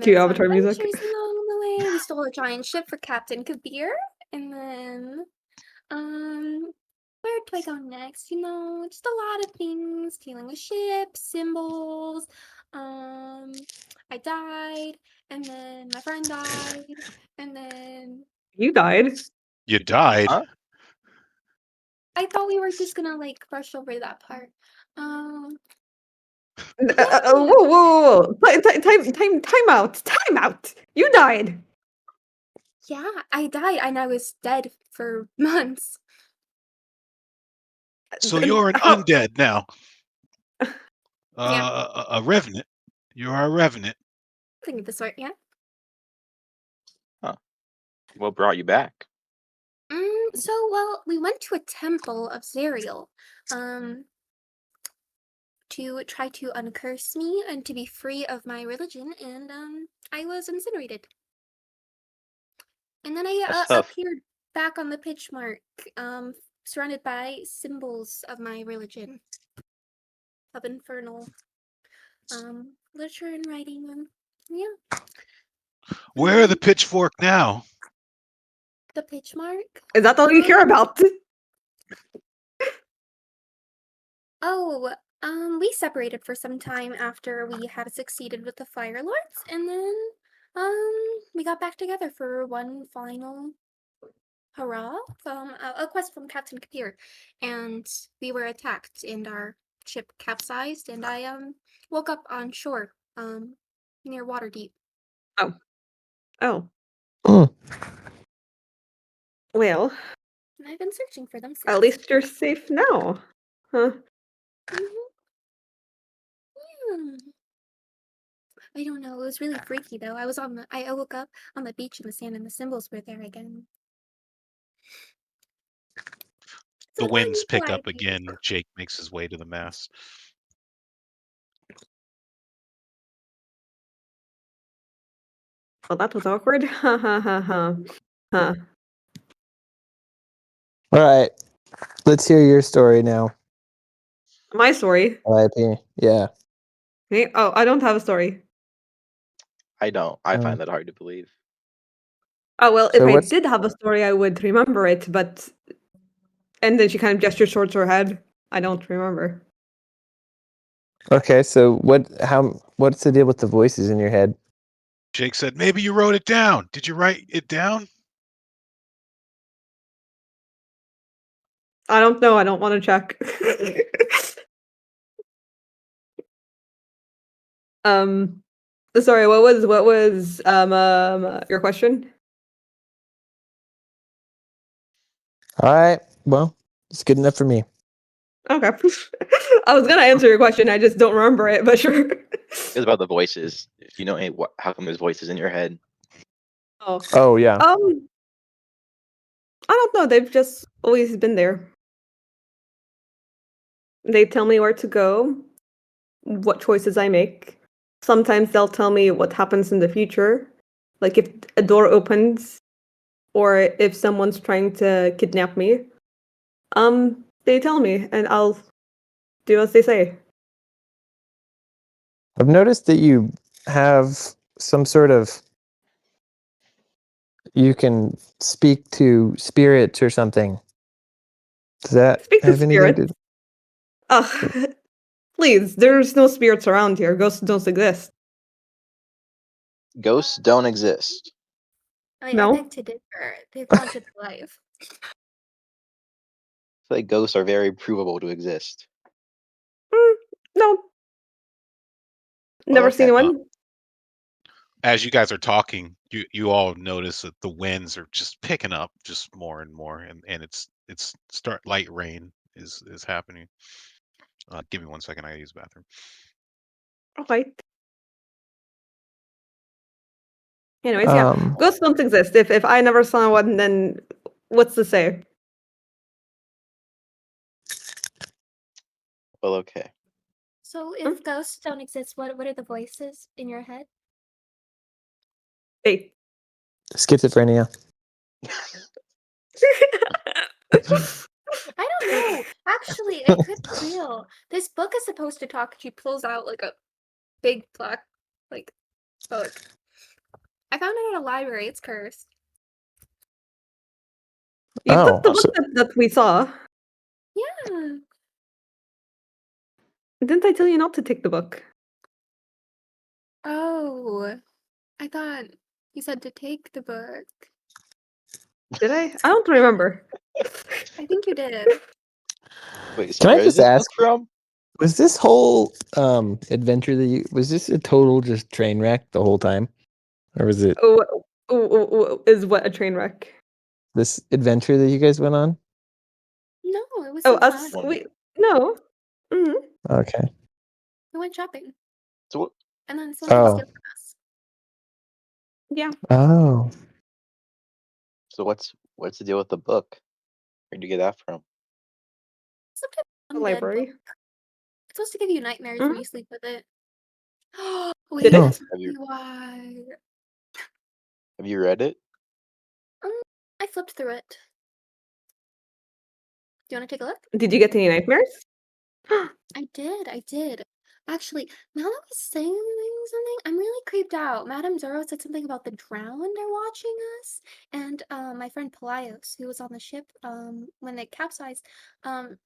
Cue were some Avatar music. adventures along the way. We stole a giant ship for Captain Kabir, and then where do I go next? Just a lot of things dealing with ships, symbols. I died, and then my friend died, and then You died. You died. Huh? I thought we were just gonna like brush over that part. Um, Whoa, whoa, whoa, whoa! Time out! Time out! You died. yeah, I died, and I was dead for months. So you're an How? undead now. Yeah, A revenant. You're a revenant. something of the sort. Yeah. Huh. What brought you back? So well, we went to a temple of Zariel, um, to try to uncurse me and to be free of my religion, and I was incinerated. And then I That's tough. appeared back on the pitch mark, surrounded by symbols of my religion, of infernal literature and writing. Yeah. Where are the pitchfork now? The pitch mark? Is that all you care about? Oh, we separated for some time after we had succeeded with the Fire Lords, and then, we got back together for one final hurrah from a quest from Captain Kapir, and we were attacked, and our ship capsized, and I woke up on shore, near Waterdeep. Oh. Mm. Well, And I've been searching for them since. at least you're safe now. Huh? Yeah. I don't know. It was really freaky though. I woke up on the beach in the sand, and the symbols were there again. The So winds pick up Calliope. again. Jake makes his way to the mast. Well, that was awkward. Ha ha ha ha. Huh. All right, let's hear your story now. My story. Calliope. Yeah. Hey, oh, I don't have a story. I don't. I Oh. find that hard to believe. Oh, well, So if I what's- did have a story, I would remember it, but... And then she kind of gestures towards her head. I don't remember. Okay, so what's the deal with the voices in your head? Jake said, maybe you wrote it down. Did you write it down? I don't know. I don't want to check. Sorry, what was your question? All right, well, it's good enough for me. Okay. I was gonna answer your question, I just don't remember it, but sure. It's about the voices. If you know, hey, how come there's voices in your head? Oh yeah. I don't know, they've just always been there. They tell me where to go, what choices I make. Sometimes they'll tell me what happens in the future, like if a door opens or if someone's trying to kidnap me. They tell me and I'll do as they say. I've noticed that you have some sort of you can speak to spirits or something. Does that Speak to have anything spirits. to Ugh. Please, there's no spirits around here. Ghosts don't exist. Ghosts don't exist. I No? beg to differ. They've haunted my life. I feel like ghosts are very provable to exist. No. Never seen okay. one. As you guys are talking, you all notice that the winds are just picking up just more and more, and it's light rain is happening. Give me 1 second. I gotta use the bathroom. Alright. Anyways, yeah. Ghosts don't exist. If I never saw one, then what's to say? Well, okay. So if ghosts don't exist, what are the voices in your head? Hey. schizophrenia? I don't know. Actually, it could be real. This book is supposed to talk. She pulls out like a big black book. I found it at a library. It's cursed. You Oh, took the so- book that we saw. Yeah. Didn't I tell you not to take the book? Oh, I thought you said to take the book. Did I? I don't remember. I think you did. Wait, so Can I where is just this book ask- from? Was this whole adventure was this a total just train wreck the whole time? Or was it Is what a train wreck? this adventure that you guys went on? No, it was Oh, so us? fun. No. Mhm. Okay. We went shopping, So what? and then someone tried to Oh. steal from us. Yeah. Oh. So what's the deal with the book? Where'd you get that from? Some type The of undead library. book. It's supposed to give you nightmares when you sleep with it. Wait, Did it? that's Have you- probably why. Have you read it? I flipped through it. Do you want to take a look? Did you get any nightmares? I did. Actually, now that I was saying something, I'm really creeped out. Madame Zoro said something about the drowned are watching us, and my friend Pelaious, who was on the ship when they capsized,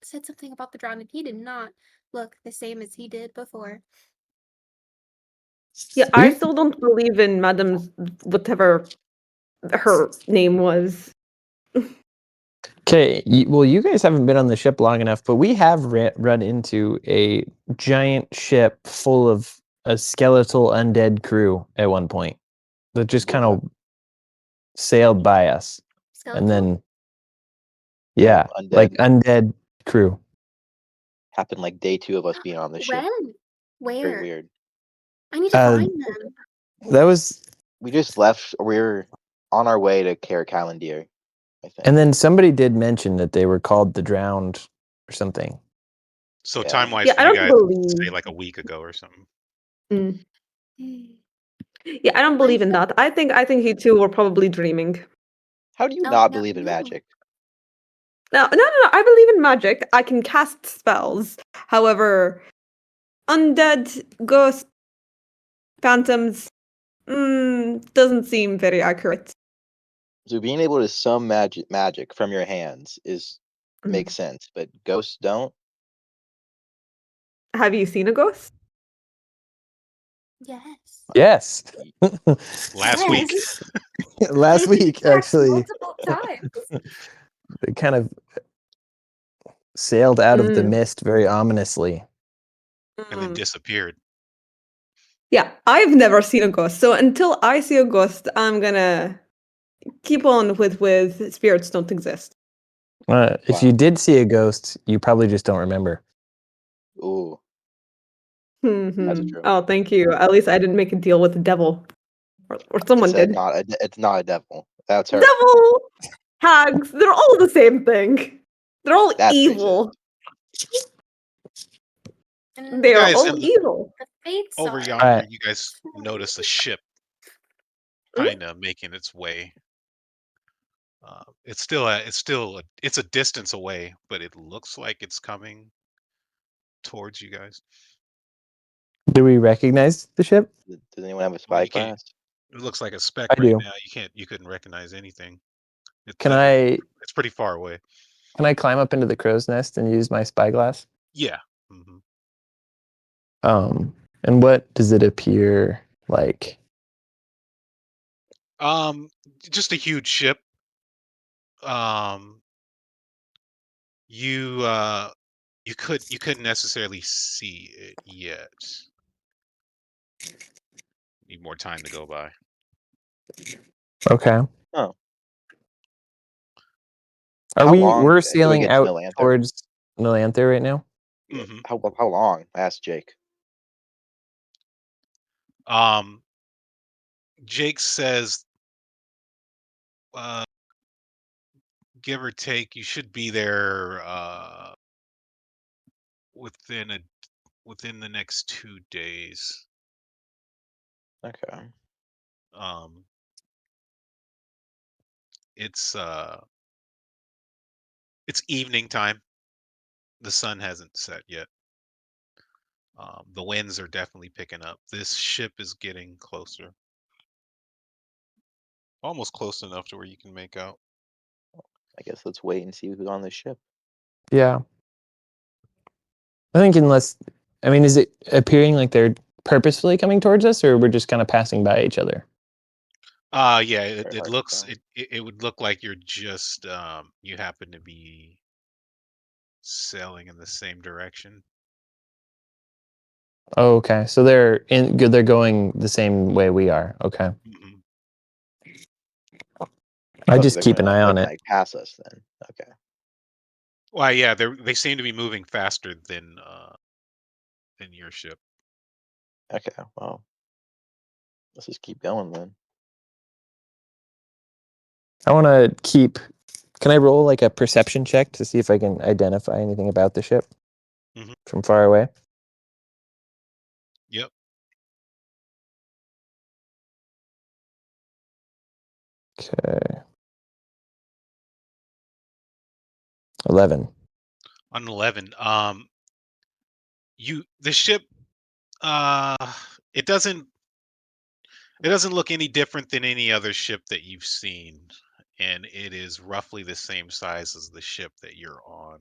said something about the drowned, and he did not look the same as he did before. Yeah, I still don't believe in Madame's whatever her name was. Okay, well, you guys haven't been on the ship long enough, but we have run into a giant ship full of a skeletal undead crew at one point that just kind of sailed by us. And then, yeah, Undead. like undead crew. Happened like day 2 of us being on the ship. When? Very Where? weird. I need to find them. That was, We just left. We were on our way to Calendir, I think. and then somebody did mention that they were called the Drowned or something. So Yeah. time-wise Yeah, for I you don't guys, believe. say like a week ago or something. Mm. Hmm. Yeah, I don't believe in feel- that. I think he too were probably dreaming. How do you Oh, not no, believe in no. magic? No. I believe in magic. I can cast spells. However, undead, ghosts, phantoms, doesn't seem very accurate. So being able to sum magic from your hands makes sense, but ghosts don't. Have you seen a ghost? Yes. Yes. Last week. Yes. Last week, Yes, actually. multiple times. They kind of sailed out of the mist very ominously. And then disappeared. Yeah, I've never seen a ghost. So until I see a ghost, I'm gonna keep on with spirits don't exist. If you did see a ghost, you probably just don't remember. Ooh, that's true. Oh, thank you. At least I didn't make a deal with the devil, or someone It's did. it's not a devil. That's her. Devil, hags, they're all the same thing. They're all That's evil. And They are Guys, all in the- evil. the fates Over are. yonder, you guys notice a ship Hmm? kind of making its way. It's a distance away, but it looks like it's coming towards you guys. Do we recognize the ship? Does anyone have a Well, you spyglass? It looks like a speck I right do. now. You couldn't recognize anything. It's pretty far away. Can I climb up into the crow's nest and use my spyglass? Yeah. hmm And what does it appear like? Just a huge ship. You couldn't necessarily see it yet. Need more time to go by. Okay. Oh. We're do we sailing get to out Melanther? towards Melanther right now? hmm How long? Asked Jake. Jake says, give or take, you should be there within the next 2 days. Okay. It's evening time. The sun hasn't set yet. The winds are definitely picking up. This ship is getting closer. Almost close enough to where you can make out. I guess let's wait and see who's on the ship. Yeah. I think is it appearing like they're purposefully coming towards us, or we're just kind of passing by each other? Yeah, Very it hard to looks tell. it would look like you're just you happen to be sailing in the same direction. Oh, okay. So they're going the same way we are. Okay. hmm I Oh, so just they're keep an gonna, eye on it. like, pass us then. Okay. Well, yeah, they seem to be moving faster than your ship. Okay. Well, let's just keep going then. I want to keep. Can I roll like a perception check to see if I can identify anything about the ship Mhm. from far away? Okay. 11. On 11, the ship, it doesn't look any different than any other ship that you've seen, and it is roughly the same size as the ship that you're on.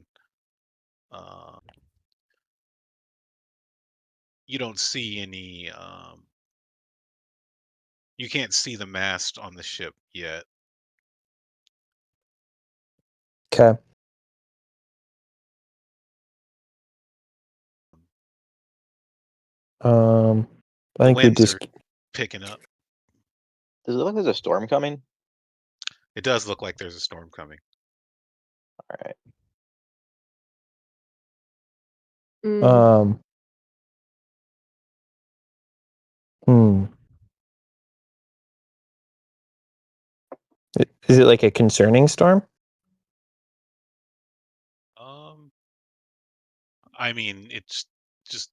You don't see any. You can't see the mast on the ship yet. Okay. I The think we winds just. are picking up. Does it look like there's a storm coming? It does look like there's a storm coming. All right. Mm. Hmm. Is it like a concerning storm? I mean, it's just.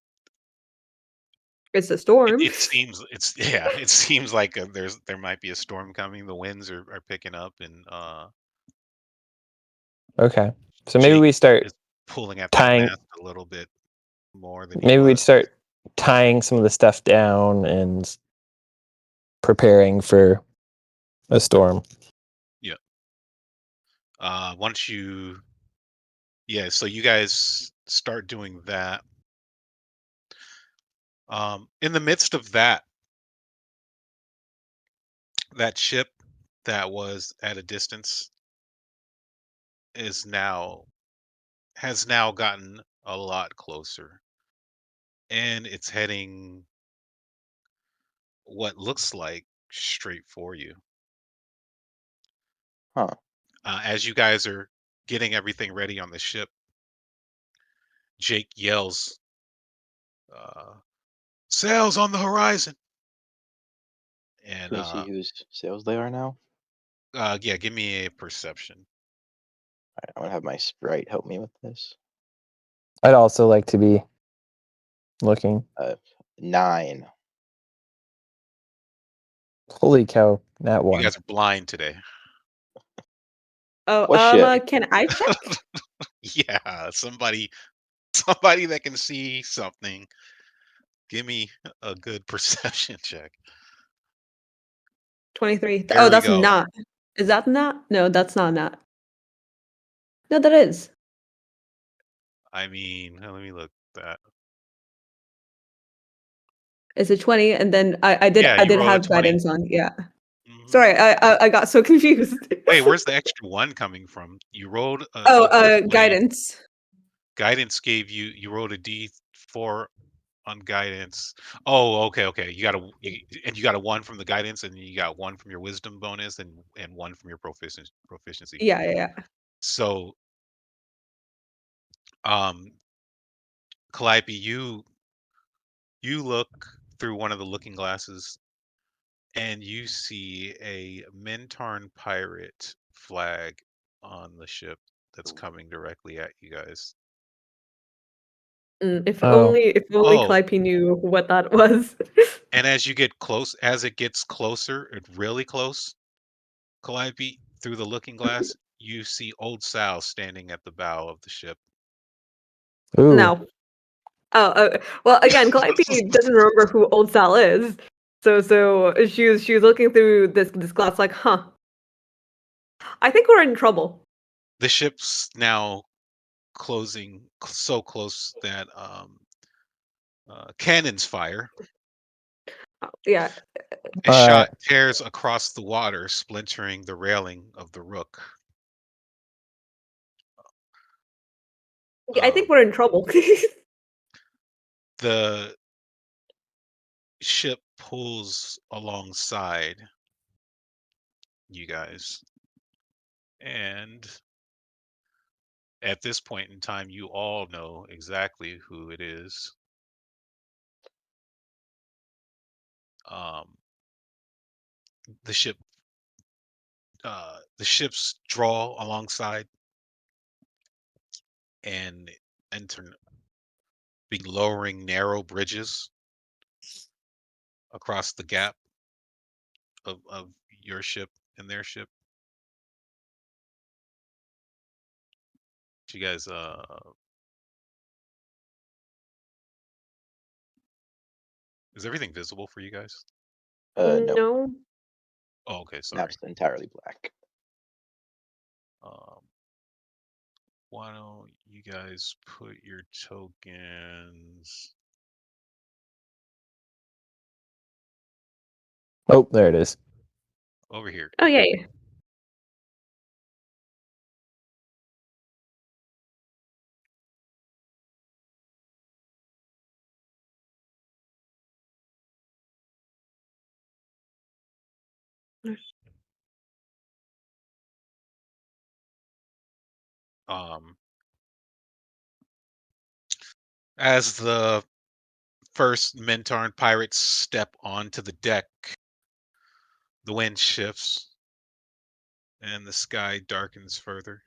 It's a storm. It seems it seems like there might be a storm coming. The winds are picking up, and Okay. So maybe Jake we start is pulling at that tying. mast a little bit more than he Maybe we'd was. start tying some of the stuff down and preparing for a storm. Yeah. So you guys start doing that. In the midst of that ship that was at a distance has now gotten a lot closer, and it's heading what looks like straight for you. Huh. As you guys are getting everything ready on the ship, Jake yells, "Sails on the horizon!" And Can we see whose sails they are now? yeah, give me a perception. All right, I'm gonna have my sprite help me with this. I'd also like to be looking. 9. Holy cow, that You one. guys are blind today. Oh, What ship? can I check? Yeah, somebody that can see something. Give me a good perception check. 23. There Oh, we that's go. not. Is that not? No, that's not that. No, that is. I mean, let me look at that. It's a 20, and then I did Yeah, you roll a have 20. guidance on. Yeah. Mhm. Sorry, I got so confused. Wait, where's the extra 1 coming from? You rolled a Oh, D20. guidance. Guidance gave you rolled a D4 on guidance. Oh, okay. You got a 1 from the guidance, and you got 1 from your wisdom bonus, and 1 from your proficiency. Yeah. So, Calliope, you look through one of the looking glasses, and you see a Mintarn pirate flag on the ship that's coming directly at you guys. If Oh. only Oh. Calliope knew what that was. And as it gets closer, really close, Calliope, through the looking glass, you see Old Sal standing at the bow of the ship. Ooh. No. Oh, well, again, Calliope doesn't remember who Old Sal is. So she was looking through this glass like, huh. I think we're in trouble. The ship's now closing so close that cannons fire. Yeah. A All shot right. tears across the water, splintering the railing of the Rook. I think we're in trouble. The ship pulls alongside you guys, and at this point in time, you all know exactly who it is. The ships draw alongside and enter, be lowering narrow bridges across the gap of your ship. in their ship. You guys is everything visible for you guys? No, No. Oh, okay, sorry. map's entirely black. Um, why don't you guys put your tokens? Oh, there it is. Over here. Oh, yay. As the first Mentarn pirates step onto the deck, the wind shifts and the sky darkens further.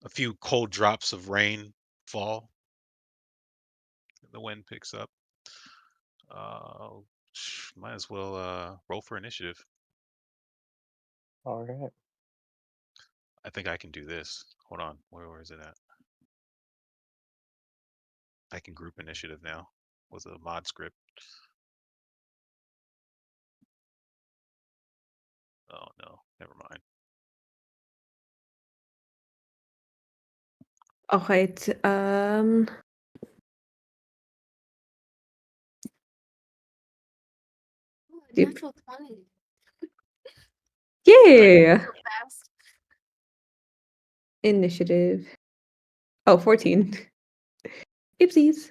A few cold drops of rain fall. The wind picks up. Might as well roll for initiative. All right. I think I can do this. Hold on. Where is it at? I can group initiative now with a mod script. Oh no, never mind. All right. Yep. Natural 20. Yay! So fast. Initiative. Oh, 14. Oopsies.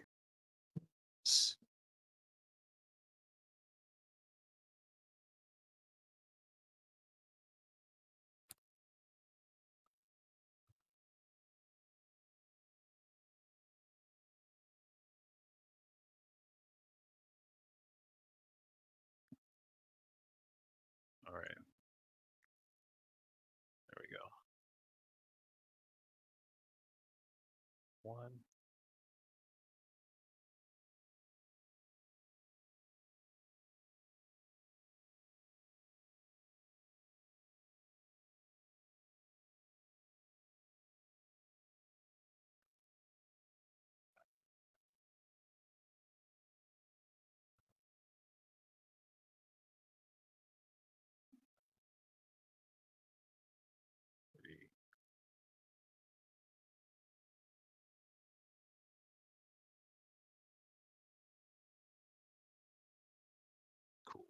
All right. There we go. 1. Three. Cool.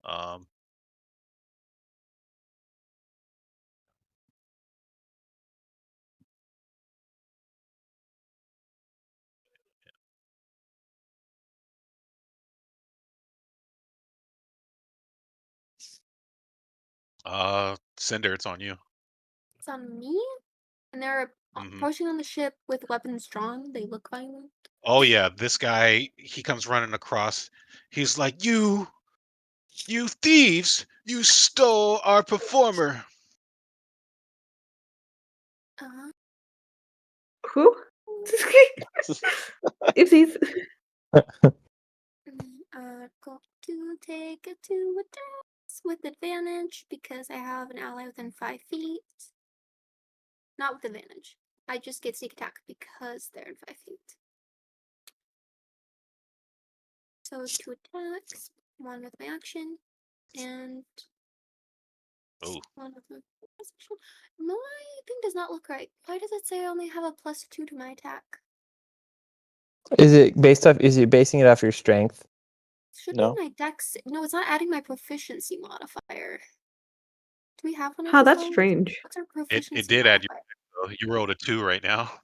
Um, Cinder, it's on you. It's on me? And they're Mhm. approaching on the ship with weapons drawn. They look violent. Oh yeah, this guy, he comes running across. He's like, you thieves, you stole our performer. Uh, Who? Oopsies. Go to take it to attacks with advantage because I have an ally within 5 feet. Not with advantage. I just get sneak attack because they're in 5 feet. So 2 attacks, 1 with my action, and Oh, 1 with my action. My thing does not look right. Why does it say I only have a +2 to my attack? Is it basing it off your strength? Should No. be my dex. No, it's not adding my proficiency modifier. Do we have one of Huh, that's those? strange. What's our it proficiency did add modifier? you rolled a 2 right now.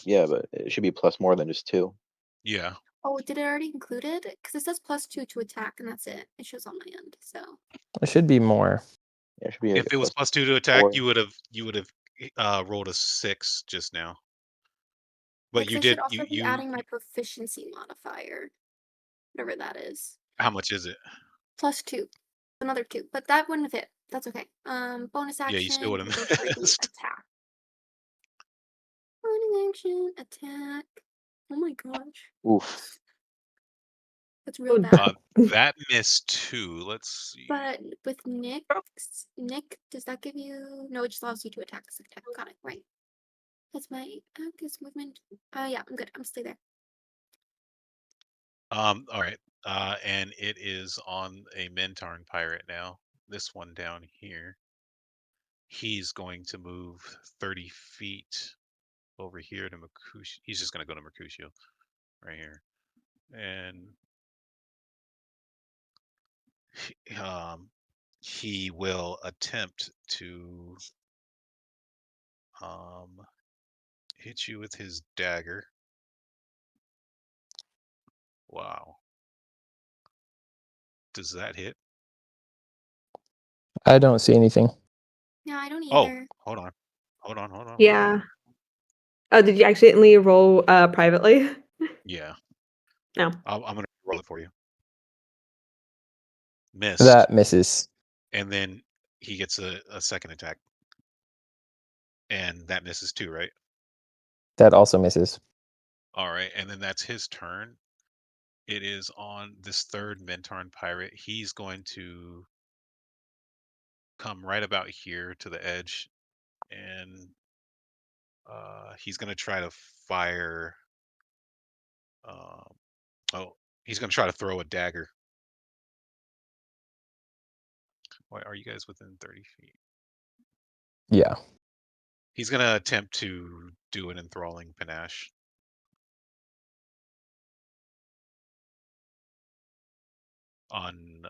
Yeah, but it should be plus more than just 2. Yeah. Oh, did it already include it? Because it says +2 to attack, and that's it. It shows on my end. So It should be more. Yeah, it should be If it was plus +2 to attack, 4. you would have rolled a 6 just now. But because you I should did also be you adding my proficiency modifier, whatever that is. how much is it? +2, another 2, but that wouldn't have hit. That's okay. Bonus Yeah, you still action, would have go straight to missed. attack. Bonus action, attack. Oh my gosh. Oof. That's real Oh, bad. That missed too. Let's see. But with Nick, does that give you? No, it just allows you to attack. Got it. Right. That's my guess movement. Yeah, I'm good. I'm stay there. All right. And it is on a Mentarn pirate now. This one down here. He's going to move 30 feet over here to Mercutio. He's just going to go to Mercutio right here. And he will attempt to hit you with his dagger. Wow. Does that hit? I don't see anything. Yeah, I don't Oh, either. hold on. Yeah. Oh, did you accidentally roll privately? Yeah. No. I'm going to roll it for you. Missed. That misses. And then he gets a second attack. And that misses too, right? That also misses. All right. And then that's his turn. It is on this third Mentarn pirate. He's going to come right about here to the edge. And he's going to try to fire. He's going to try to throw a dagger. Why are you guys within 30 feet? Yeah. He's going to attempt to do an enthralling panache. On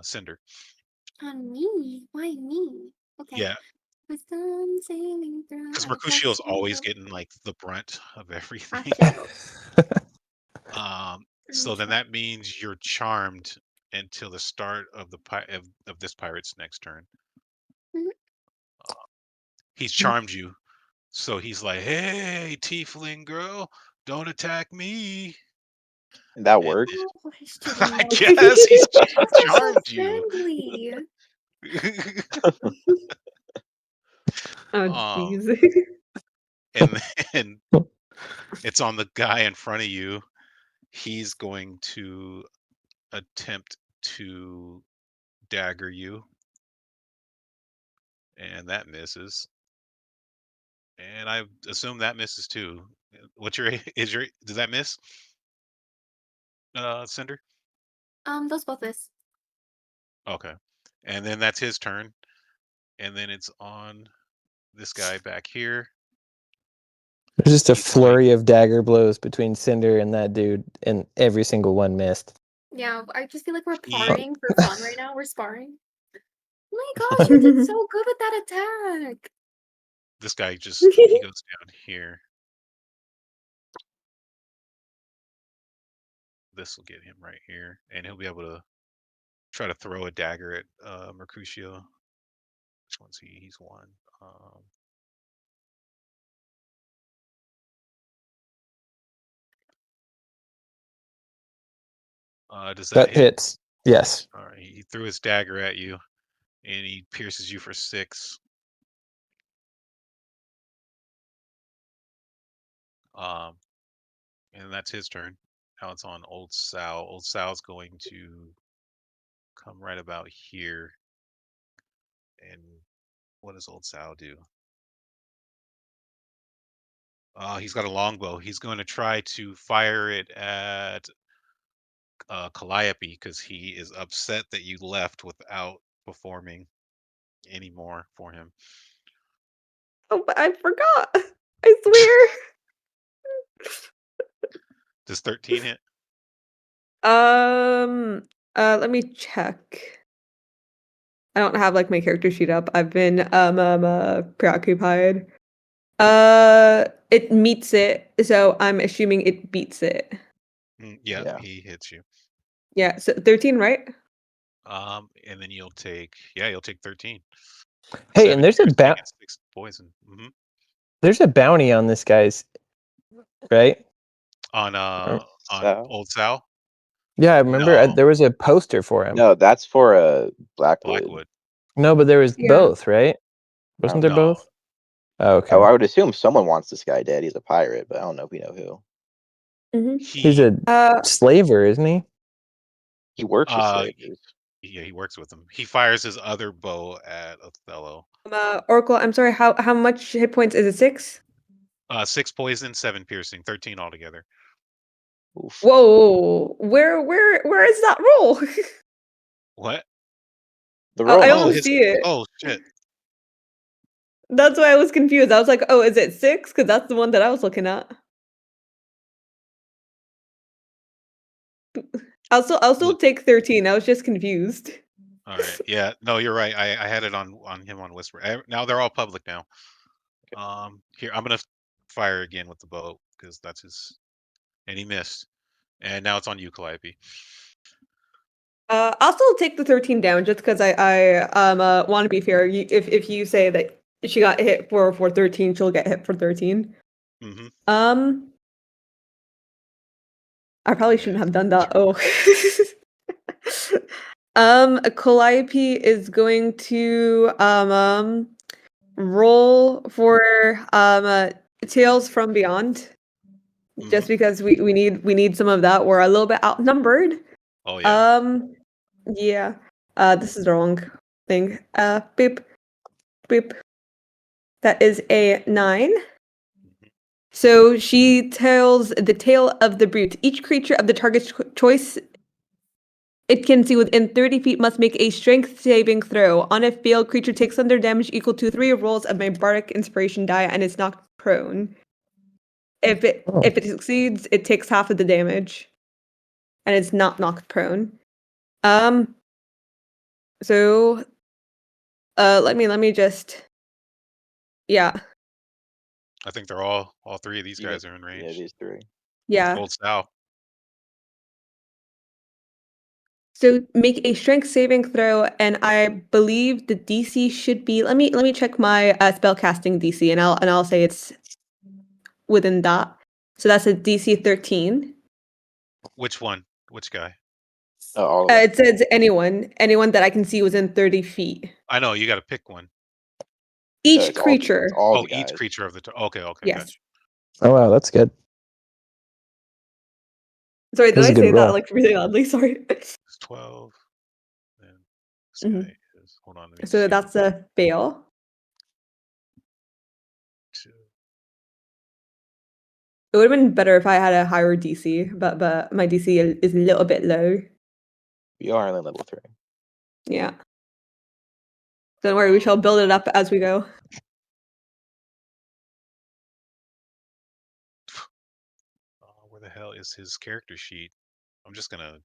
Cinder. On me? Why me? Okay. Yeah. Wisdom saving throw. Because Mercutio's always getting like the brunt of everything. So then that means you're charmed until the start of the of this pirate's next turn. Mhm. He's charmed you, so he's like, "Hey, tiefling girl, don't attack me." And that And worked. Oh, he's too I loud. guess he's That's so charmed you. friendly. Oh, Um, jeez. and then it's on the guy in front of you. He's going to attempt to dagger you, and that misses. And I assume that misses too. What's your does that miss? Cinder? Those both miss. Okay. And then that's his turn. And then it's on this guy back here. There's just a He's going flurry of dagger blows between Cinder and that dude, and every single one missed. Yeah, I just feel like we're He- partying for fun right now. We're sparring. Oh my gosh, you did so good with that attack. this guy just he goes down here. This will get him right here, and he'll be able to try to throw a dagger at Mercutio. Which one's he? He's one. Does that hit? hits. Yes. All right. He threw his dagger at you, and he pierces you for 6. And that's his turn. Now it's on Old Sal. Old Sal's going to come right about here. And what does Old Sal do? He's got a longbow. He's going to try to fire it at Calliope because he is upset that you left without performing anymore for him. Oh, but I forgot. I swear. Does 13 hit? Let me check. I don't have like my character sheet up. I've been preoccupied. It meets it, so I'm assuming it beats it. Yeah, he hits you. Yeah, so 13, right? And then you'll take 13. Hey, and there's a piercing and 6 poison. There's a bounty on this guy's, right? On Sal? Old Sal. Yeah, I remember No. there was a poster for him. No, that's for Blackwood. Blackwood. No, but there was Yeah. both, right? Wasn't there No. both? Oh, okay. Oh, I would assume someone wants this guy dead. He's a pirate, but I don't know if we know who. He's a slaver, isn't he? He works with Uh, slavers. yeah, he works with him. He fires his other bow at Othello. Oracle, I'm sorry, how much hit points is it? 6? 6 poison, 7 piercing, 13 altogether. Oof. Whoa, where is that roll? What? The Oh, roll. I Oh, don't see it. Oh shit! That's why I was confused. I was like, oh, is it 6? Because that's the one that I was looking at. I'll still take 13. I was just confused. All right. Yeah. No, you're right. I had it on him on Whisper. Now they're all public now. Here I'm gonna fire again with the bow because that's his, and he missed. And now it's on you, Calliope. I'll still take the 13 down just because I want to be fair. If you say that she got hit for 13, she'll get hit for 13. Mm-hmm. I probably shouldn't have done that. Oh. Calliope is going to roll for Tales from Beyond. Just because we need some of that. We're a little bit outnumbered. Oh yeah. Yeah. This is the wrong thing. Beep. Beep. That is a 9. So she tells the tale of the brute. Each creature of the target's choice it can see within 30 feet must make a strength saving throw. On a failed, creature takes thunder damage equal to 3 rolls of my bardic inspiration die and is knocked prone. If it succeeds, it takes half of the damage. And it's not knocked prone. So let me just yeah. I think they're all 3 of these Yeah, guys are in range. Yeah, these 3. Yeah. Old Sal. So make a strength saving throw, and I believe the DC should be. Let me check my spellcasting DC, and I'll say it's within that. So that's a DC 13. Which one? Which guy? Oh, all of them. It says anyone that I can see within 30 feet. I know you got to pick one. Each It's creature. all Oh, the guys. each creature of the. Okay. Yes. Gotcha. Oh wow, that's good. Sorry, did That was a I good say that roll. like really loudly? Sorry. It's 12. And this guy is. Hold on. Let me So see. that's a fail. 2. It would have been better if I had a higher DC, but my DC is a little bit low. We are only level 3. Yeah. Don't worry, we shall build it up as we go. Where the hell is his character sheet? I'm just gonna.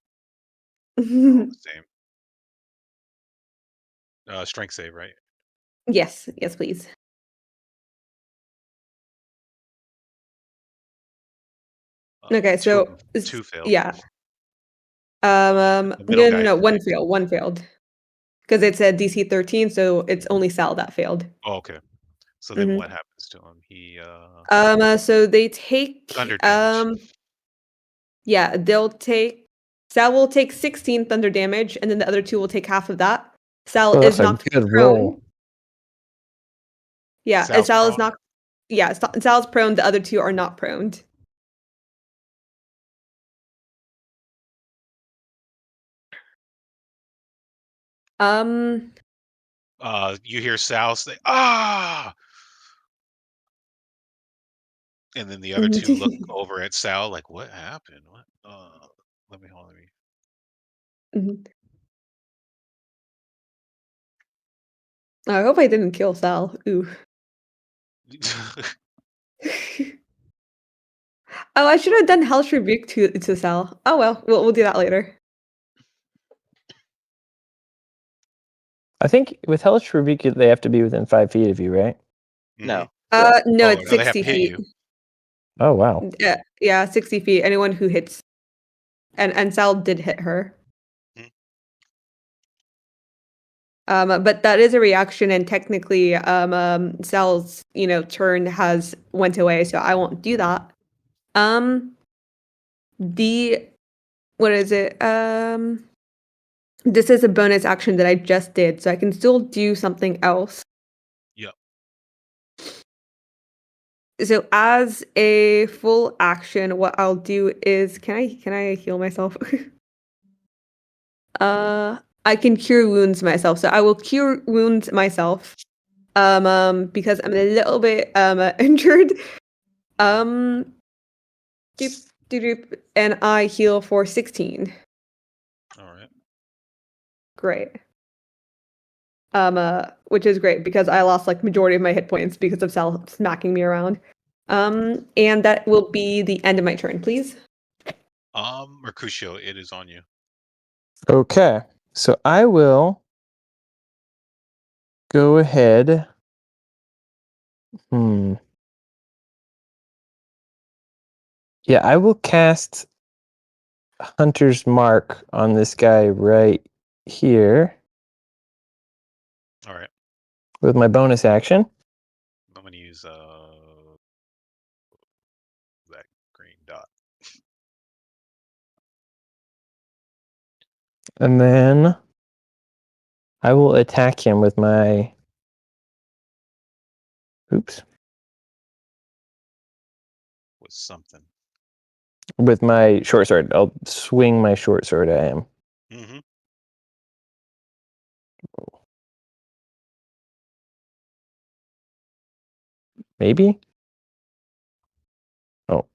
All the same. Strength save, right? Yes, please. Okay, so 2 failed. yeah. The middle guy. No, one failed. Because it's a DC 13, so it's only Sal that failed. Oh, okay. So then what happens to him? He So they take thunder damage. yeah, Sal will take 16 thunder damage, and then the other 2 will take half of that. Sal Oh, is that's a knocked good prone. roll. Yeah, and Sal's Sal is prone? knocked. Yeah, Sal's prone. The other 2 are not proned. You hear Sal say, "Ah!" And then the other 2 look over at Sal like, "What happened? What?" Let me hold me. I hope I didn't kill Sal. Ooh. Oh, I should have done Hellish Rebuke to Sal. Oh well, we'll do that later. I think with Hellish Rebuke, they have to be within 5 feet of you, right? No. No, Oh, it's no, they have 60 to hit feet. you. Oh wow. Yeah, 60 feet. Anyone who hits, and Sal did hit her. But that is a reaction, and technically, Sal's turn has went away, so I won't do that. What is it? This is a bonus action that I just did, so I can still do something else. Yep. So as a full action, what I'll do is can I heal myself? I can cure wounds myself. So I will cure wounds myself. Because I'm a little bit injured. Doop, doop, doop, and I heal for 16. All right. Great. Which is great because I lost like majority of my hit points because of Sal smacking me around. And that will be the end of my turn, please. Mercutio, it is on you. Okay, so I will go ahead. Yeah, I will cast Hunter's Mark on this guy right here All right. with my bonus action. I'm gonna use that green dot. And then I will attack him with my... Oops. With something. With my short sword. I'll swing my short sword at him. Mm-hmm. Maybe? Oh.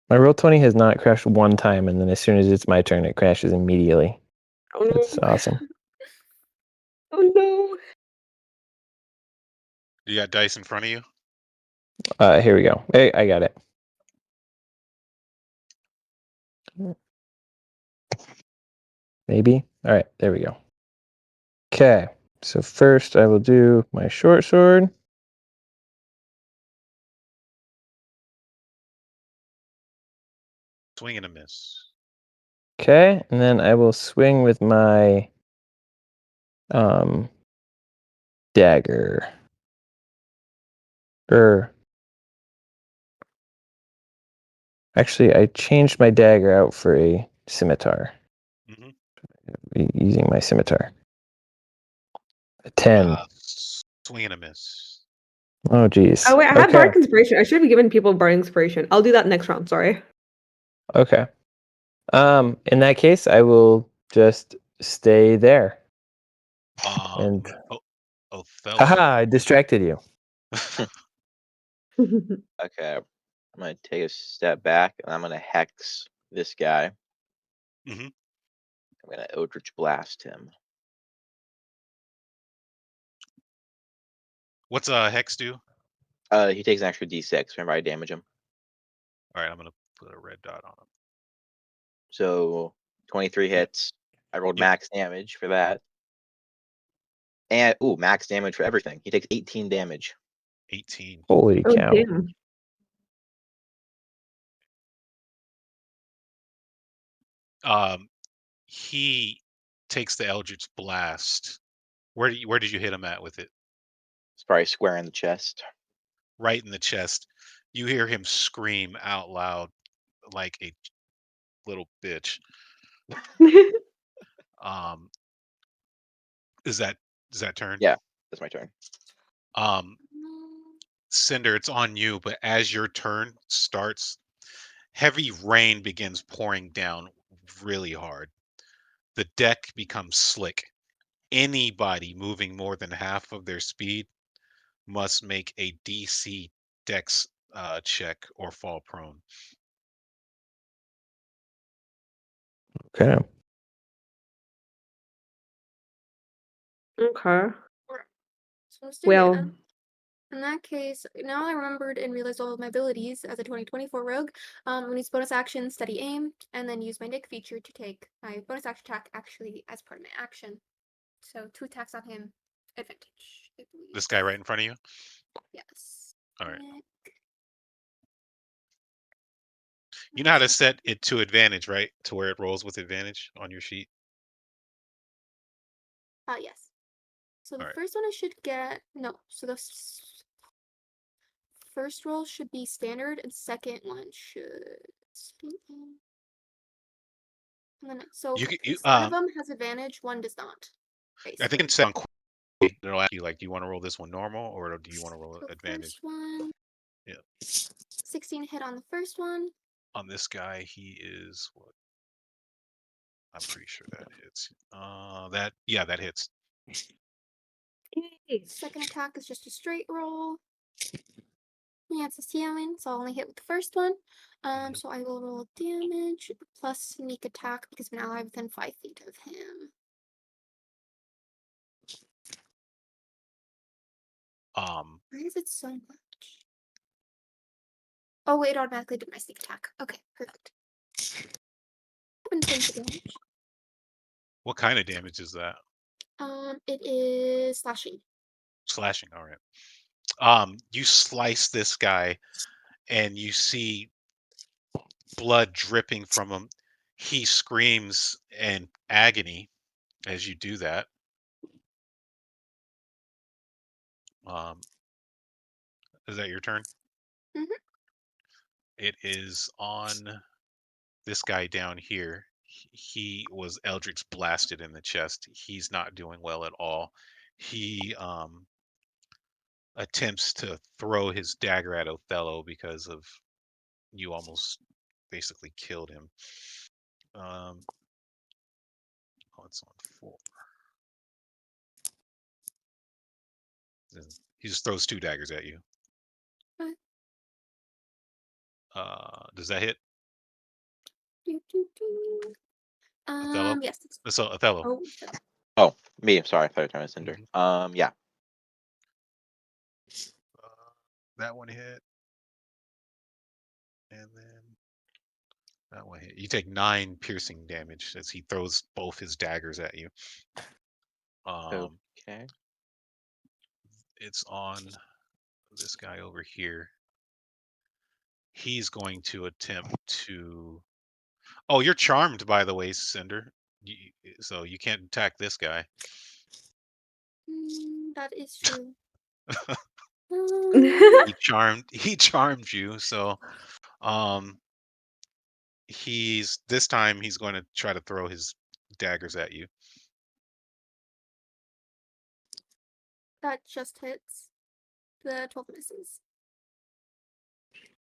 My roll 20 has not crashed one time, and then as soon as it's my turn, it crashes immediately. Oh no. That's awesome. Oh no. You got dice in front of you? Here we go. Hey, I got it. Maybe? All right, there we go. Okay, so first I will do my short sword. Swing and a miss. Okay, and then I will swing with my dagger. Actually, I changed my dagger out for a scimitar. Using my scimitar. A 10. Swing and a miss. Oh, geez. Oh wait, I Okay. have Bardic Inspiration. I should be giving people Bardic Inspiration. I'll do that next round, sorry. Okay. In that case, I will just stay there. And Othello. haha, I distracted you. Okay, I'm gonna take a step back and I'm gonna hex this guy. Mm-hmm. I'm gonna Eldritch Blast him. What's Hex do? He takes an extra D6 whenever I damage him. All right, I'm gonna put a red dot on him. So 23 hits. I rolled Yep. max damage for that. And max damage for everything. He takes 18 damage. 18. Holy Oh cow. damn. He takes the Eldritch Blast. Where did you hit him at with it? It's probably square in the chest. Right in the chest. You hear him scream out loud like a little bitch. Is that turn? Yeah, that's my turn. Cinder, it's on you, but as your turn starts, heavy rain begins pouring down really hard. The deck becomes slick. Anybody moving more than half of their speed must make a DC Dex check or fall prone. Okay. Okay. So let's do Well, that. In that case, now I remembered and realized all of my abilities as a 2024 rogue. I'm gonna use bonus action, steady aim, and then use my Nick feature to take my bonus action attack actually as part of my action. So 2 attacks on him, advantage. I believe. This guy right in front of you? Yes. All right. Nick. You know how to set it to advantage, right? To where it rolls with advantage on your sheet? Yes. So the All right. first one I should get, no, so the first roll should be standard and second one should and then so You one of um them has advantage, one does not. I think it's on it'll ask you like, do you want to roll this one normal or do you want to roll So advantage? first one. Yeah. 16 hit on the first one. On this guy, he is what? I'm pretty sure that hits. That hits. Second attack is just a straight roll. Yeah, it's a CMing, so I'll only hit with the first one. So I will roll damage plus sneak attack because I'm now within 5 feet of him. Why is it so much? Oh wait, it automatically did my sneak attack. Okay, perfect. 7 points of damage. What kind of damage is that? It is slashing. Slashing. All right. You slice this guy, and you see blood dripping from him. He screams in agony as you do that. Is that your turn? Mhm. It is on this guy down here. He was Eldritch blasted in the chest. He's not doing well at all. He attempts to throw his dagger at Othello because of you almost basically killed him. It's on 4. He just throws 2 daggers at you. Okay. Does that hit? Othello? Yes. So Othello. Oh, me. Sorry, I thought you were Cinder. Yeah. That one hit. And then that one hit. You take 9 piercing damage as he throws both his daggers at you. Okay. It's on this guy over here. He's going to attempt to. Oh, you're charmed, by the way, Cinder. So you can't attack this guy. That is true. He charmed you, so this time he's going to try to throw his daggers at you. That just hits. The 12 misses.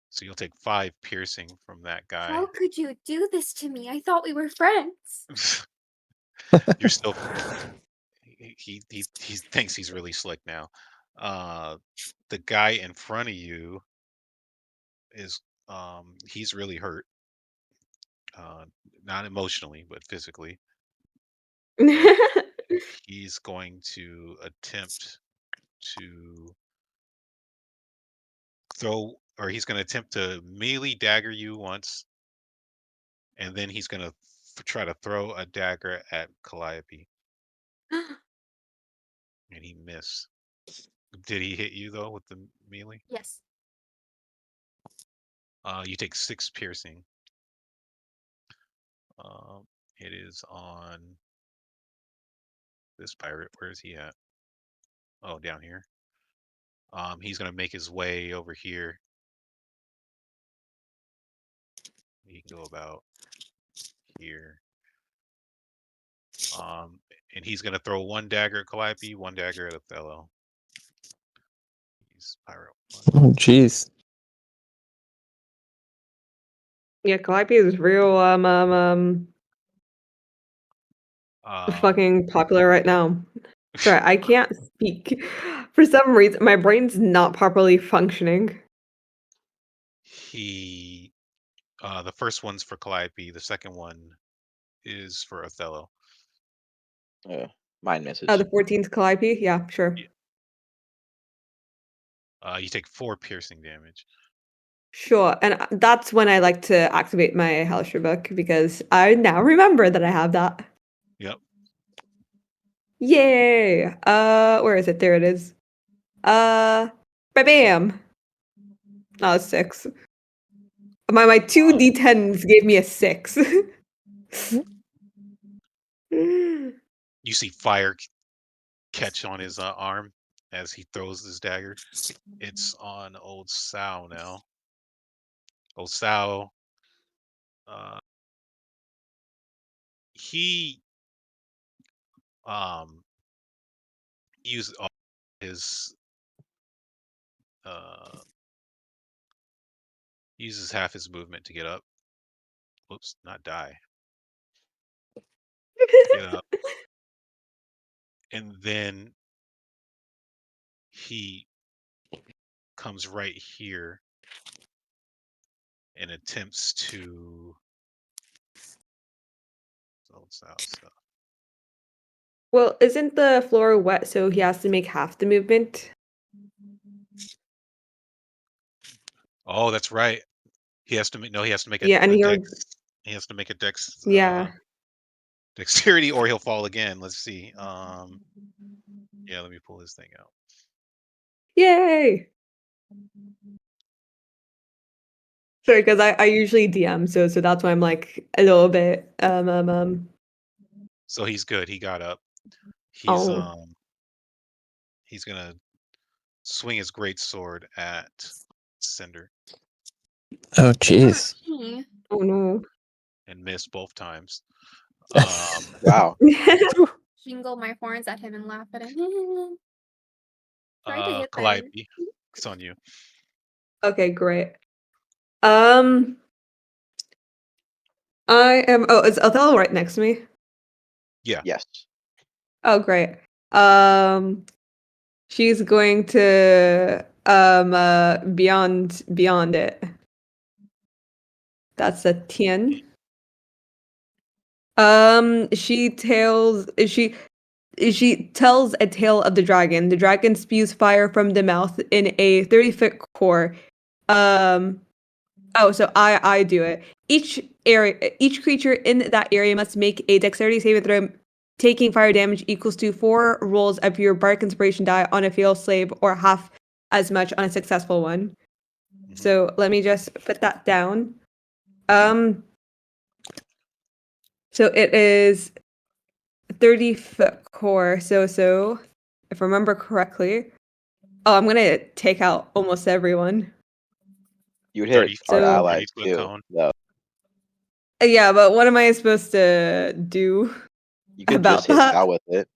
So you'll take 5 piercing from that guy. How could you do this to me? I thought we were friends. You're still. He thinks he's really slick now. The guy in front of you is he's really hurt. Not emotionally, but physically. He's going to attempt to he's going to attempt to melee dagger you once, and then he's going to try to throw a dagger at Calliope. And he missed. Did he hit you though with the melee? Yes. You take 6 piercing. It is on this pirate. Where is he at? Oh, down here. He's gonna make his way over here. He can go about here. And he's gonna throw 1 dagger at Calliope, 1 dagger at Othello. He's pirate 1. Oh, jeez. Yeah, Calliope is real fucking popular right now. Sorry, I can't speak. For some reason, my brain's not properly functioning. The first one's for Calliope, the second one is for Othello. Mine misses. The 14th Calliope? Yeah, sure. Yeah. You take 4 piercing damage. Sure, and that's when I like to activate my Hellish book because I now remember that I have that. Yep. Yay! Where is it? There it is. Bam! Oh, it's 6. My 2 D10s gave me a 6. You see fire catch on his arm as he throws his dagger. It's on old Sal now. Old Sal, he use all his uses half his movement to get up. Whoops, not die. Get up. And then he comes right here and attempts to stuff. Well, isn't the floor wet, so he has to make half the movement? Oh, that's right. He has to make he has to make Yeah, and a he dex. He has to make a dex yeah. dexterity or he'll fall again. Let's see. Yeah, let me pull this thing out. Yay! Sorry, because I usually DM, so that's why I'm like a little bit So he's good. He got up. Oh. He's gonna swing his great sword at Cinder Oh, jeez. Oh no. and miss both times. Wow. Jingle my horns at him and laugh at him. Try to hit better. Calliope, it's on you. Okay, great. I am. Oh, is Othello right next to me? Yeah. Yes. Oh, great. She's going to beyond it. That's a 10. She tells a tale of the dragon. The dragon spews fire from the mouth in a 30-foot core. Oh, so I do it. Each creature in that area must make a dexterity saving throw. Taking fire damage equals to 4 rolls of your bardic inspiration die on a failed save, or half as much on a successful one. Mhm. So let me just put that down. So it is 30-foot core. So if I remember correctly, oh, I'm gonna take out almost everyone. You would hit 30 our So- allies 30-foot too. cone. Though. Yeah, but what am I supposed to do? You could About just hit that? Sal with it.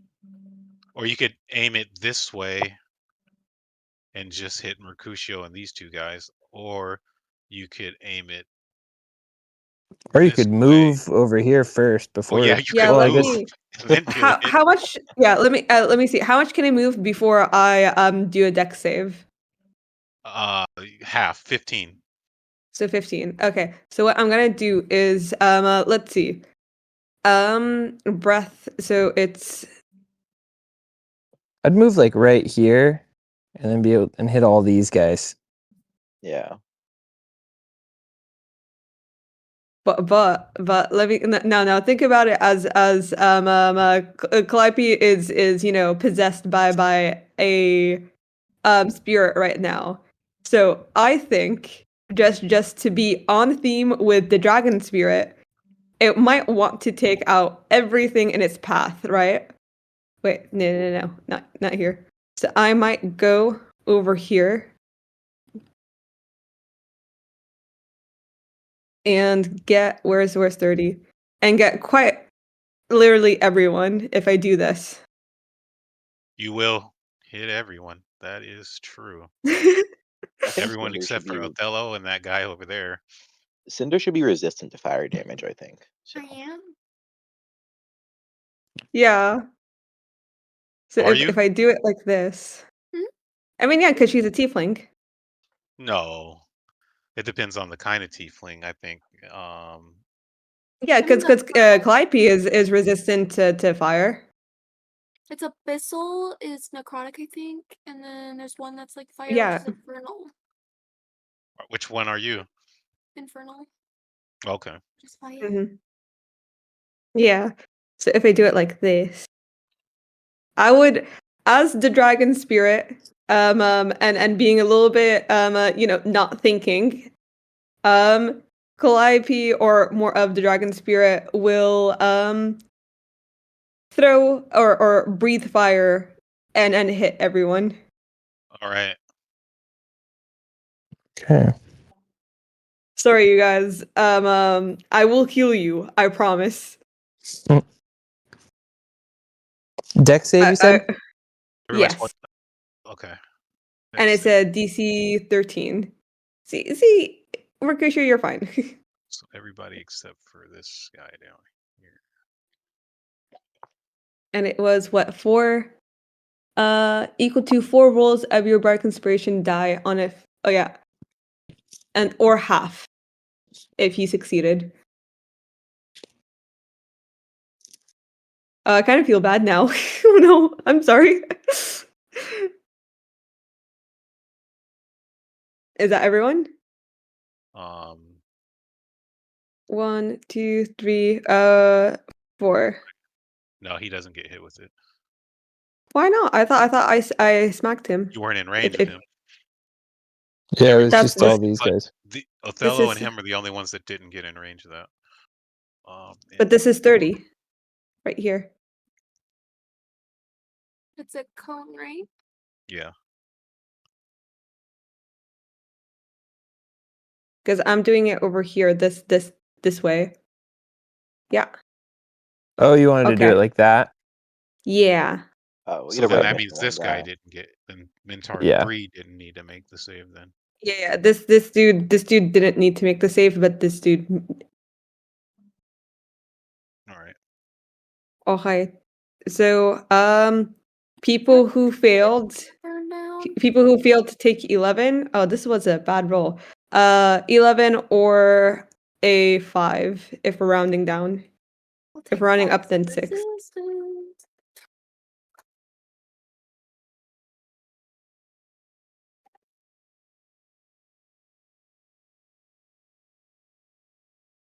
Or you could aim it this way and just hit Mercutio and these two guys. Or you could aim it. Or you this could way. move over here first Oh before. yeah, you Yeah, could let move me. and then do it. How much? Yeah, let me see. How much can I move before I do a dex save? Half 15. So 15. Okay. So what I'm gonna do is let's see. Breath. So it's I'd move like right here, and then be able and hit all these guys. Yeah. but let me now think about it as Calliope is possessed by a spirit right now. So I think just to be on theme with the dragon spirit, it might want to take out everything in its path, right? Wait, no, not here. So I might go over here and get where's 30 and get quite literally everyone if I do this. You will hit everyone. That is true. I think Everyone Cinder except should for be Othello and that guy over there. Cinder should be resistant to fire damage. I think. So. I am. Yeah. So Are if you? I do it like this, Hmm? I mean, yeah, because she's a tiefling. No. It depends on the kind of tiefling, I think. Yeah, I'm in because the- Calliope is resistant to fire. It's abyssal is necrotic, I think, and then there's one that's like fire, Yeah. which is infernal. Which one are you? Infernal, Okay. just fire. Mhm. Yeah. So if I do it like this, I would, as the dragon spirit, and being a little bit, not thinking, Calliope or more of the dragon spirit will, throw or breathe fire and hit everyone. All right. Okay. Sorry, you guys. I will heal you. I promise. Dex save, you said? Everybody's Yes. okay. And Next it's a DC 13. See, Mercutio, you're fine. So everybody except for this guy down here. And it was what, 4? Equal to 4 rolls of your Bardic Inspiration die on a. Oh yeah. And or half if he succeeded. I kind of feel bad now. Oh no, I'm sorry. Is that everyone? 1, 2, 3, 4. No, he doesn't get hit with it. Why not? I smacked him. You weren't in range of him. Yeah, it was That's just all this- these guys. Othello is- and him are the only ones that didn't get in range of that. But this is 30. Right here. It's a cone, right? Yeah. Because I'm doing it over here, this way. Yeah. Oh, you wanted to do Okay. it like that? Yeah. Oh, So then that Okay. means this guy didn't get. Then Mintar Yeah. 3 didn't need to make the save then. Yeah, this dude didn't need to make the save, but this dude. All right. Okay. So, people who failed Burn down. people who failed to take 11. Oh, this was a bad roll. 11 or a 5 if we're rounding down. We'll If take we're rounding five up, then 6. resistance.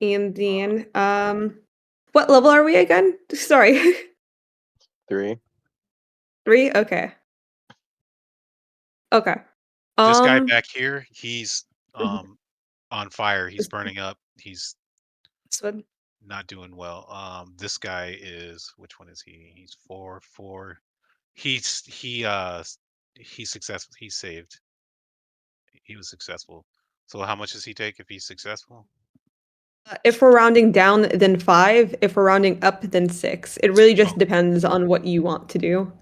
And then, what level are we again? Sorry. 3. 3? Okay. Okay. This guy back here, he's Mhm. on fire. He's This- burning up. He's this one. not doing well. This guy is, which one is he? He's 4. He's successful. He's saved. He was successful. So how much does he take if he's successful? If we're rounding down, then 5. If we're rounding up, then 6. It really just Oh. depends on what you want to do.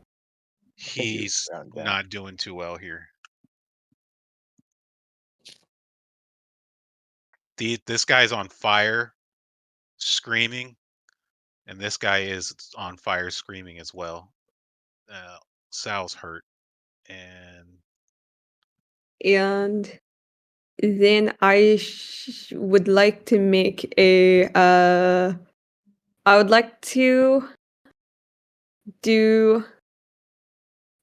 He's round down. not doing too well here. This guy's on fire, screaming, and this guy is on fire, screaming as well. Sal's hurt, and And then I would like to make a I would like to do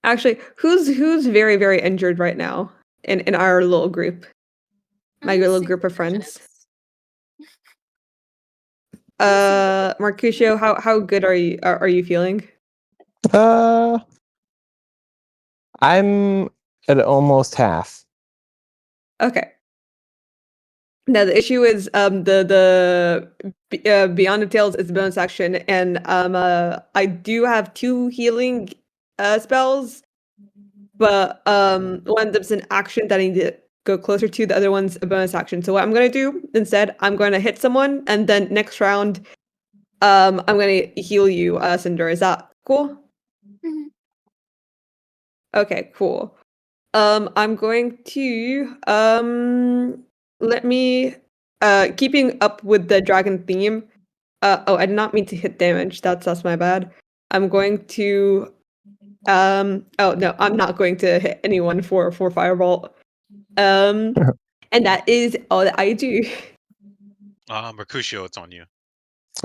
actually who's very very injured right now in our little group. My I'm little super group of friends. chips. Yes, Mercutio, how good are you feeling? I'm at almost half. Okay. Now the issue is the Beyond the Tales is a bonus action, and I do have 2 healing spells, but one of them's an action that I need to go closer to. The other one's a bonus action. So what I'm gonna do instead, I'm gonna hit someone, and then next round, I'm gonna heal you, Cinder. Is that cool? Mhm. Okay, cool. I'm going to let me keeping up with the dragon theme. Oh, I did not mean to hit damage. That's my bad. I'm going to oh no, I'm not going to hit anyone for fireball. And that is all that I do. Mercutio, it's on you.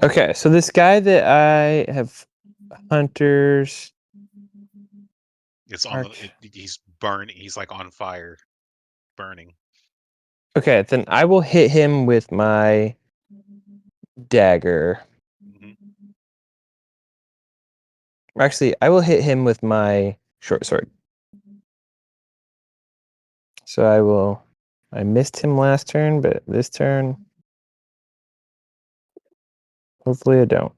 Okay, so this guy that I have hunters. It's on. Arch. He's burning. He's like on fire, burning. Okay, then I will hit him with my dagger. Mhm. Actually, I will hit him with my short sword. So I missed him last turn, but this turn, hopefully I don't.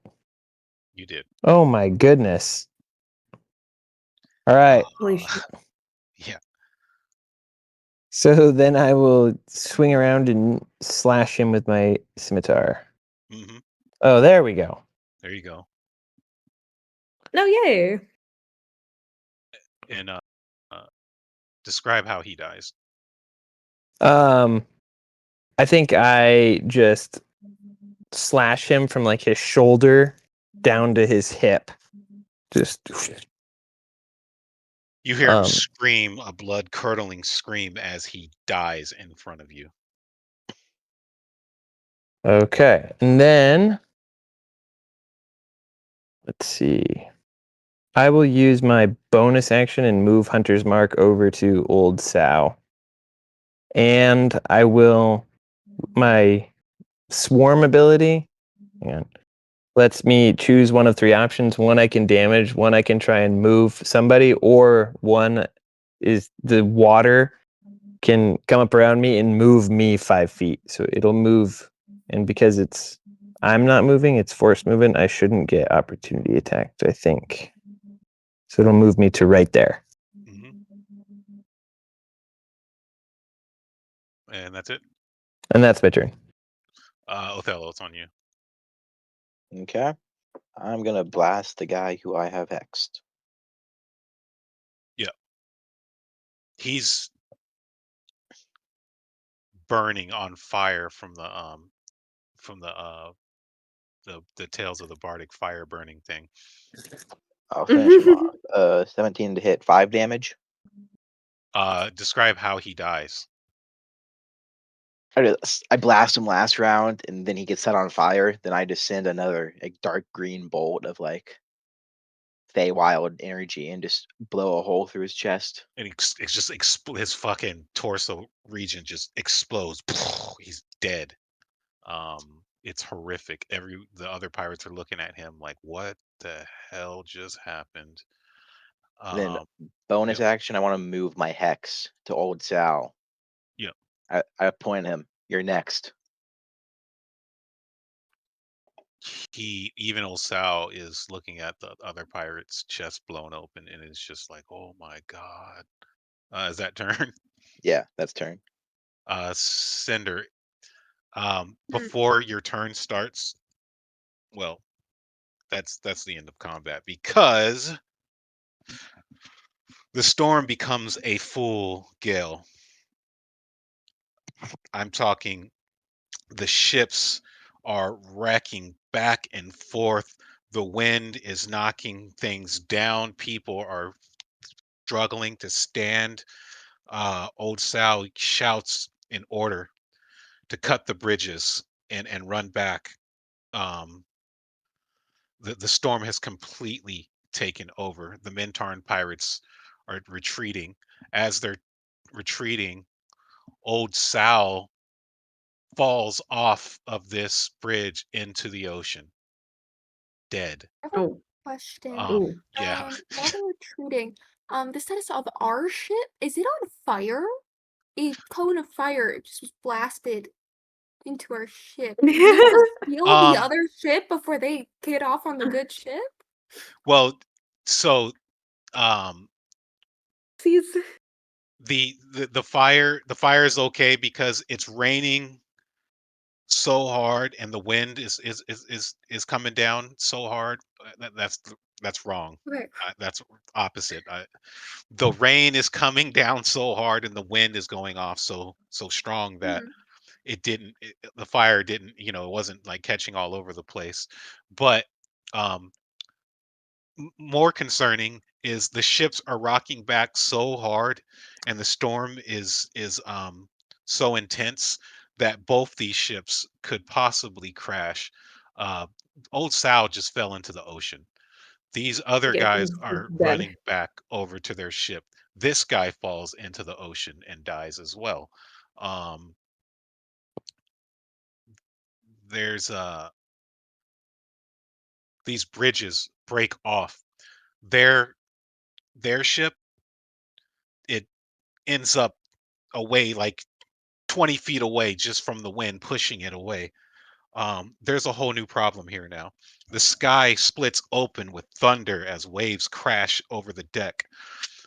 You did. Oh my goodness. All right. Holy shit. Yeah. So then I will swing around and slash him with my scimitar. Hmm. Oh, there we go. There you go. No, yay. and describe how he dies. I think I just slash him from like his shoulder down to his hip. Just You hear him scream, a blood-curdling scream, as he dies in front of you. okay. And then let's see. I will use my bonus action and move Hunter's Mark over to Old Sow. And I will my swarm ability lets me choose one of 3 options. One I can damage, one I can try and move somebody, or one is the water can come up around me and move me 5 feet. So it'll move, and because I'm not moving, it's forced movement, I shouldn't get opportunity attacked, I think. So it'll move me to right there. Mm-hmm. And that's it. And that's my turn. Othello, it's on you. Okay. I'm gonna blast the guy who I have hexed. Yeah. He's burning on fire from the Tales of the Bardic fire burning thing. I'll finish him off. 17 to hit, 5 damage. Describe how he dies. I blast him last round, and then he gets set on fire. Then I just send another dark green bolt of Feywild energy and just blow a hole through his chest. And it's just his fucking torso region just explodes. He's dead. It's horrific. The other pirates are looking at him like, what the hell just happened? Then bonus action, I want to move my hex to Old Sal. Yeah. I point him. You're next. Even Old Sal is looking at the other pirate's chest blown open, and it's just like, oh my god. Is that turn? Yeah, that's turn. Cinder. Before your turn starts, well, that's the end of combat, because the storm becomes a full gale. I'm talking, the ships are wrecking back and forth. The wind is knocking things down. People are struggling to stand. Old Sal shouts in order to cut the bridges and run back. The storm has completely taken over. The Mintarn pirates are retreating. As they're retreating, Old Sal falls off of this bridge into the ocean, dead. I have a question. Yeah. While they're retreating, the status of our ship, is it on fire? A cone of fire just was blasted into our ship. Does it steal the other ship before they get off on the good ship? Well, so Please. the fire is okay because it's raining so hard and the wind is coming down so hard. That's wrong. Okay. That's opposite. The rain is coming down so hard and the wind is going off so strong that the fire didn't, it wasn't like catching all over the place. But more concerning is the ships are rocking back so hard and the storm is so intense that both these ships could possibly crash. Old Sal just fell into the ocean. These other guys are running back over to their ship. This guy falls into the ocean and dies as well. There's these bridges break off. Their ship, it ends up away like 20 feet away just from the wind pushing it away. There's a whole new problem here now. The sky splits open with thunder as waves crash over the deck.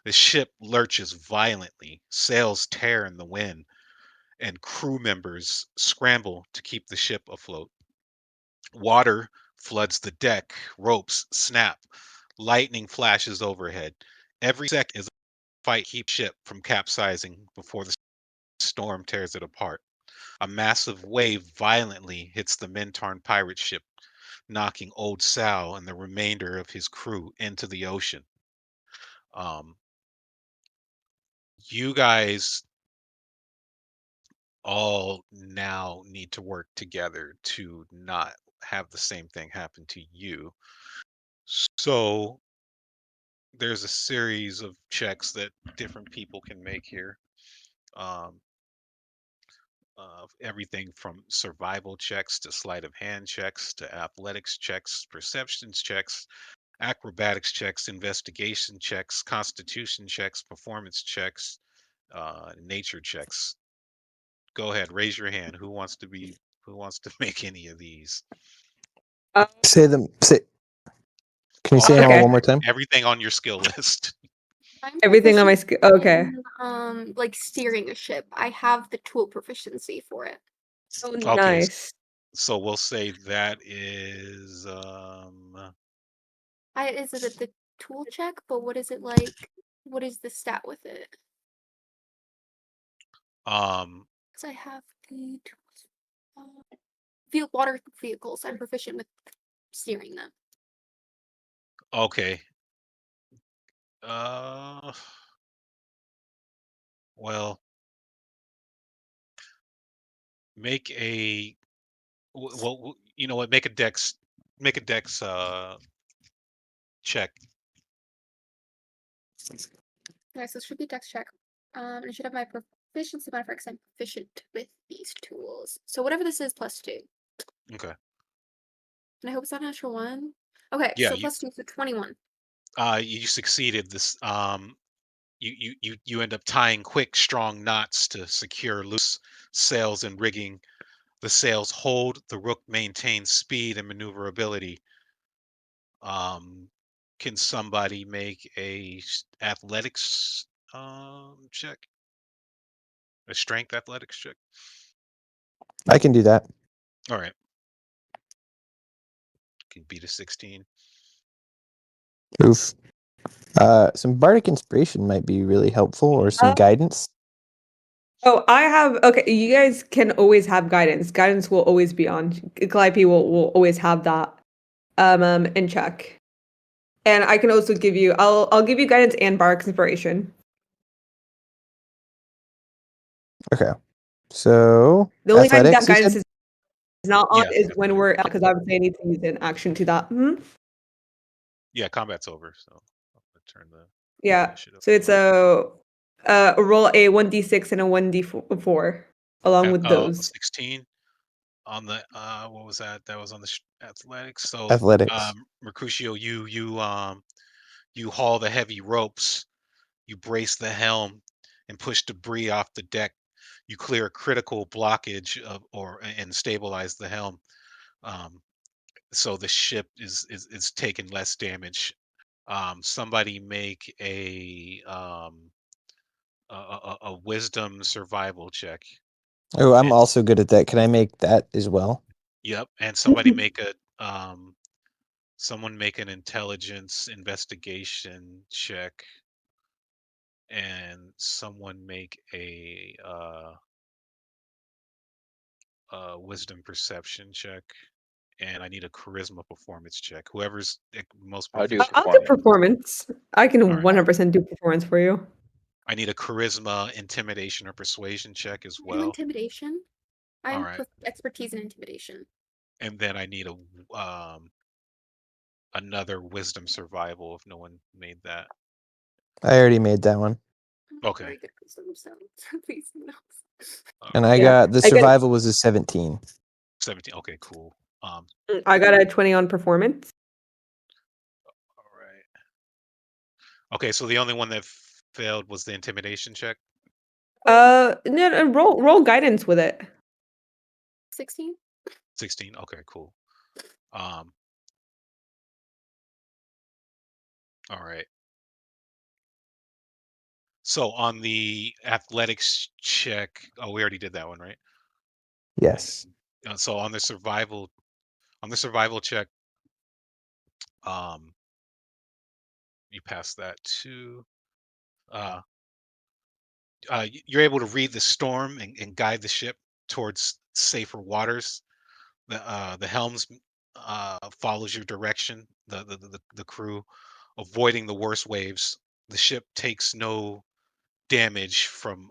The ship lurches violently, sails tear in the wind, and crew members scramble to keep the ship afloat. Water floods the deck, ropes snap, lightning flashes overhead. Every second is a fight to keep ship from capsizing before the storm tears it apart. A massive wave violently hits the Mintarn pirate ship, knocking old Sal and the remainder of his crew into the ocean. You guys all now need to work together to not have the same thing happen to you. So there's a series of checks that different people can make here. Everything from survival checks to sleight of hand checks to athletics checks, perceptions checks, acrobatics checks, investigation checks, constitution checks, performance checks, nature checks. Go ahead, raise your hand. Who wants to make any of these? Say them. Say. Can you say them all Okay. one more time? Everything on your skill list. I'm Everything on my proficient okay. in, like steering a ship. I have the tool proficiency for it. Oh, Okay, nice. so we'll say that is Is it the tool check? But what is it like? What is the stat with it? Because I have the tools. Water vehicles. I'm proficient with steering them. okay. Well, make a well, you know what? Make a dex check. Okay, so it should be dex check. And it should have my proficiency modifier because I'm proficient with these tools. So whatever this is, +2. Okay. And I hope it's not a natural one. Okay, Yeah, so you +2, so 21. you succeeded this. You end up tying quick, strong knots to secure loose sails and rigging. The sails hold. The Rook maintains speed and maneuverability. Can somebody make a athletics check? A strength athletics check? I can do that. All right. Can beat a 16. Oof. Some bardic inspiration might be really helpful, or some guidance. Oh, I have okay. You guys can always have guidance. Guidance will always be on. Calliope will always have that in check. And I can also give you. I'll give you guidance and bardic inspiration. Okay. So The only time that athletics. You guidance said? is not on Yeah, is when we're because obviously I need to use an action to that. yeah. Combat's over, so I'm gonna turn the Yeah. initiative. So it's a roll a 1d6 and a 1d4 along with those. 16 on the what was that? That was on the athletics. So Athletics. Mercutio, you haul the heavy ropes, you brace the helm and push debris off the deck. You clear a critical blockage and stabilize the helm. So the ship is taking less damage. Somebody make a wisdom survival check. Oh, I'm And also good at that. Can I make that as well? yep, and somebody make someone make an intelligence investigation check, and someone make a wisdom perception check, and I need a charisma performance check. Whoever's most I'll do proficient. I'll do performance. performance. I can All right. 100% do performance for you. I need a charisma, intimidation, or persuasion check as Do well. intimidation. I All have right. expertise in intimidation. And then I need a another wisdom survival if no one made that. I already made that one. I'm Okay. very good at wisdom, so please no. And I Yeah, got the I got- survival was a 17. 17. Okay, cool. I got a 20 on performance. All right. Okay, so the only one that failed was the intimidation check. No, roll guidance with it. 16. 16. Okay, cool. All right. So on the athletics check, oh, we already did that one, right? Yes. So on the survival check, you pass that too. You're able to read the storm and guide the ship towards safer waters. The helms follows your direction. The crew avoiding the worst waves. The ship takes no damage from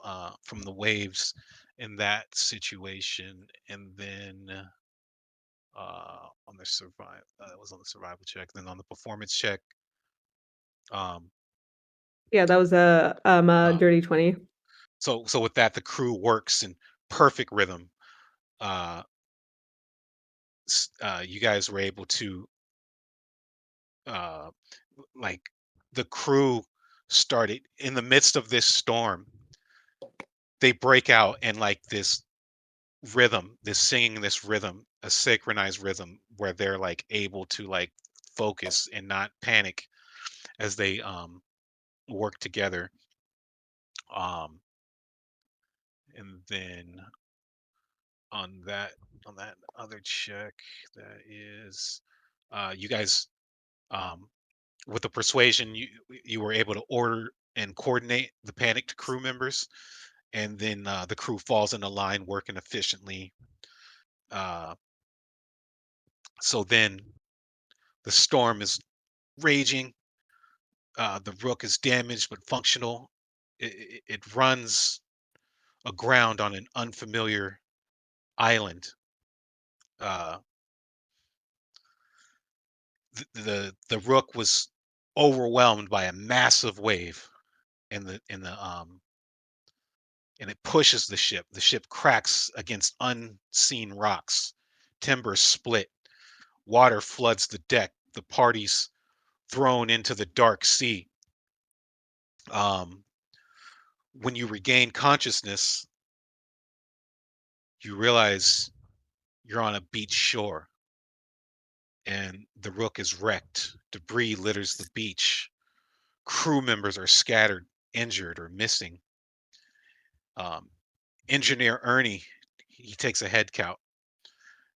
the waves in that situation. And then on the survival, that was on the survival check. Then on the performance check, um, Yeah, that was a uh, dirty 20. so with that, the crew works in perfect rhythm. Uh, you guys were able to uh, like the crew started in the midst of this storm. They break out in like this rhythm, this singing, this rhythm, a synchronized rhythm where they're like able to like focus and not panic as they work together. Um, and then on that on that other check, that is you guys um with the persuasion, you were able to order and coordinate the panicked crew members, and then the crew falls into line, working efficiently. Uh, so then the storm is raging. The Rook is damaged but functional. It runs aground on an unfamiliar island. Uh, the Rook was overwhelmed by a massive wave in the and it pushes the ship. The ship cracks against unseen rocks. Timbers split. Water floods the deck. The party's thrown into the dark sea. Um, when you regain consciousness, you realize you're on a beach shore and the Rook is wrecked. Debris litters the beach. Crew members are scattered, injured, or missing. Um, Engineer Ernie, he takes a head count.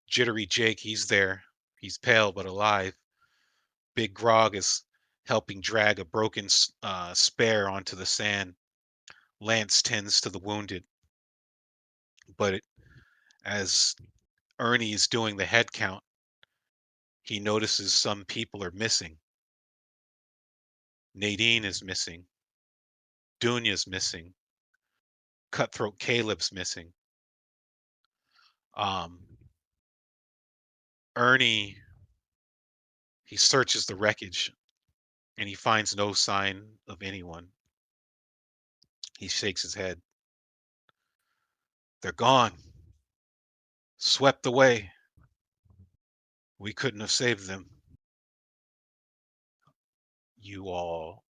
Jittery Jake, he's there. He's pale but alive. Big Grog is helping drag a broken spare onto the sand. Lance tends to the wounded, but as Ernie is doing the head count, he notices some people are missing. Nadine is missing. Dunya's missing. Cutthroat Caleb's missing. Um, Ernie, he searches the wreckage and he finds no sign of anyone. He shakes his head. They're gone. Swept away. We couldn't have saved them. You all,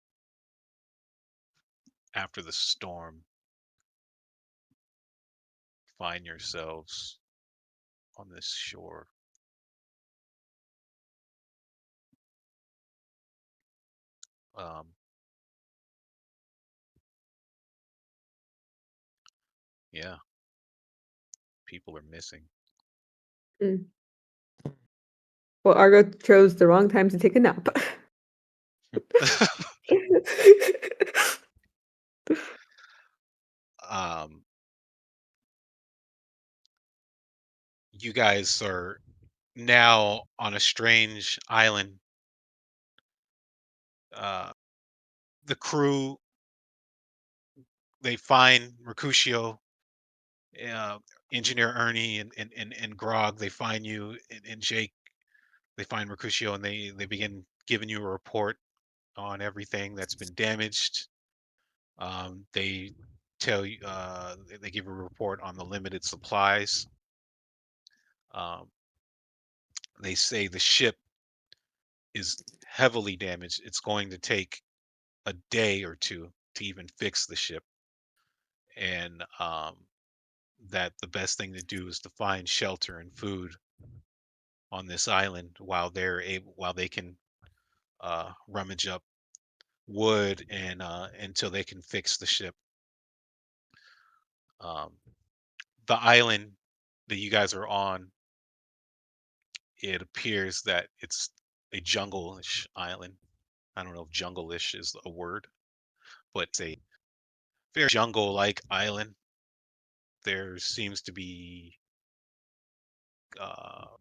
after the storm, find yourselves on this shore. Um, yeah, people are missing. Mm. Well, Argo chose the wrong time to take a nap. um, you guys are now on a strange island. Uh, the crew, they find Mercutio, uh, Engineer Ernie, and Grog. They find you and Jake. They find Mercutio and they begin giving you a report on everything that's been damaged. They tell you, they give a report on the limited supplies. Um, they say the ship is heavily damaged. It's going to take a day or two to even fix the ship, and that the best thing to do is to find shelter and food on this island while they can rummage up wood and until they can fix the ship. Um, the island that you guys are on, it appears that it's a jungle-ish island. I don't know if jungle-ish is a word, but it's a very jungle-like island. There seems to be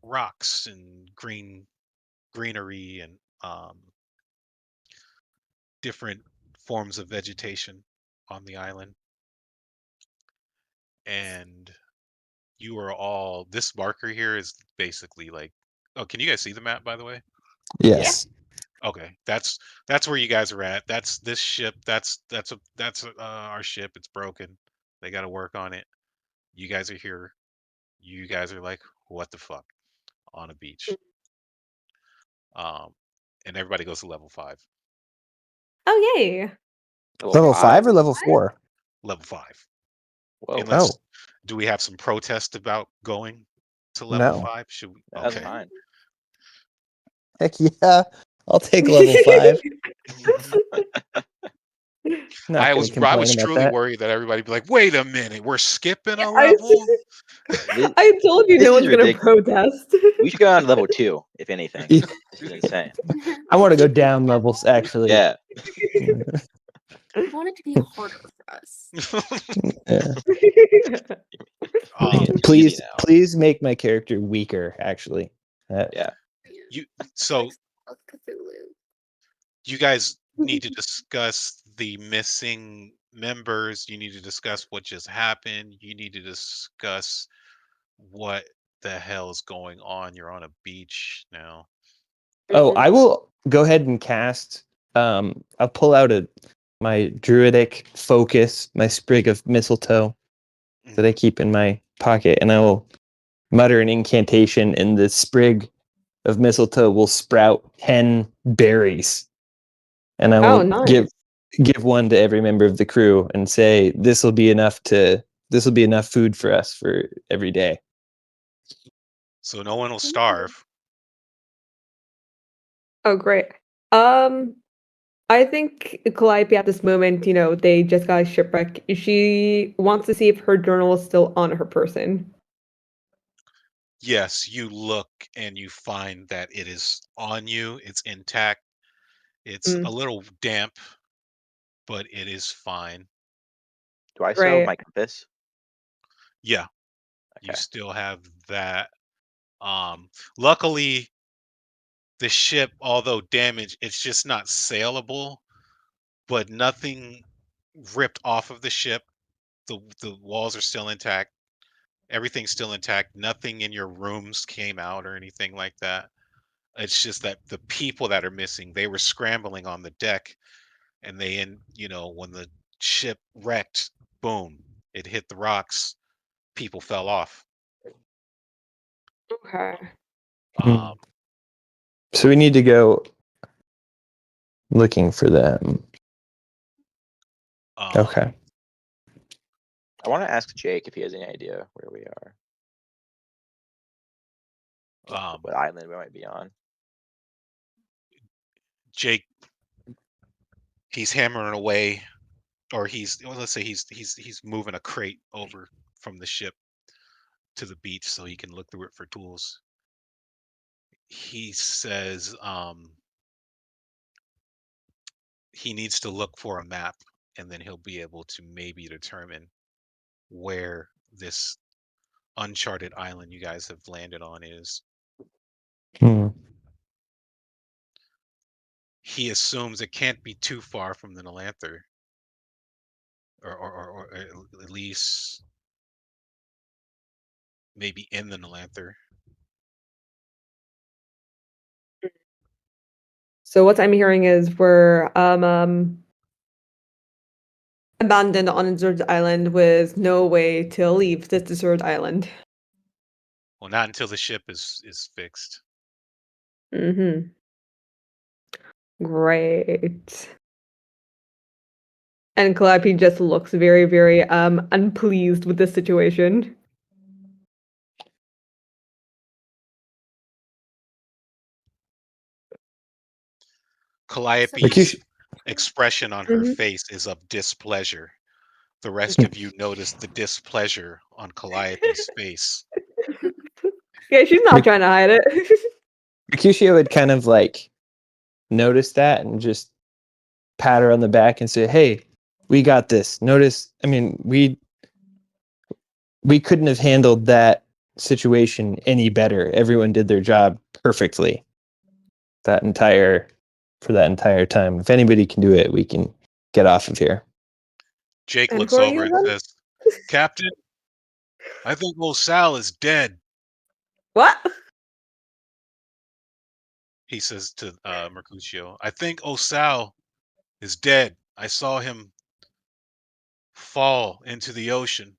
rocks and greenery and different forms of vegetation on the island. And you are all, this marker here is basically like, oh, can you guys see the map, by the way? Yes. Okay, that's where you guys are at. That's this ship. That's our ship. It's broken. They got to work on it. You guys are here. You guys are like, what the fuck, on a beach. And everybody goes to level 5. Oh, yay. Level 5 or level 4? Level 5. Whoa. Unless, Oh. do we have some protest about going to level No. 5? Should we? That's Okay. fine. Heck yeah. I'll take level 5. Not I gonna was complain about truly that. worried that everybody be like, wait a minute, we're skipping a I, level. I told you This no is one's gonna ridiculous. protest. We should go on to level 2, if anything. Yeah. This is insane. I want to go down levels, actually. Yeah. I want it to be harder for us. Yeah. Making it Please, easy now. please make my character weaker, actually. Yeah. So Of Cthulhu. you guys need to discuss the missing members. You need to discuss what just happened. You need to discuss what the hell is going on. You're on a beach now. Oh, I will go ahead and cast. I'll pull out my druidic focus, my sprig of mistletoe that I keep in my pocket, and I will mutter an incantation, and the sprig of mistletoe will sprout 10 berries, and I will nice. give one to every member of the crew and say, this will be enough food for us for every day. So no one will starve. Oh, great. I think Calliope at this moment, they just got a shipwreck. She wants to see if her journal is still on her person. Yes, you look and you find that it is on you. It's intact. It's a little damp, but it is fine. Do I still have my compass? Yeah, you Okay. still have that. Luckily, the ship, although damaged, it's just not sailable, but nothing ripped off of the ship. The walls are still intact. Everything's still intact. Nothing in your rooms came out or anything like that. It's just that the people that are missing, they were scrambling on the deck, and when the ship wrecked, boom, it hit the rocks. People fell off. Okay. So we need to go looking for them. Okay. I want to ask Jake if he has any idea where we are. What island we might be on. Jake, he's hammering away, or let's say he's moving a crate over from the ship to the beach so he can look through it for tools. He says he needs to look for a map, and then he'll be able to maybe determine where this uncharted island you guys have landed on is. He assumes it can't be too far from the Nalanther, or at least maybe in the Nalanther. So what I'm hearing is we're abandoned on a deserted island with no way to leave this deserted island. Well, not until the ship is fixed. Great. And Calliope just looks very, very unpleased with this situation. Calliope's expression on her face is of displeasure. The rest of you notice the displeasure on Calliope's face. Yeah, she's not trying to hide it. Mercutio would kind of like notice that and just pat her on the back and say, "Hey, we got this." Notice, I mean, we couldn't have handled that situation any better. Everyone did their job perfectly for that entire time. If anybody can do it, we can get off of here. Jake And looks who are over you and again? says, Captain, I think old Sal is dead. What? He says to Mercutio, I think old Sal is dead. I saw him fall into the ocean.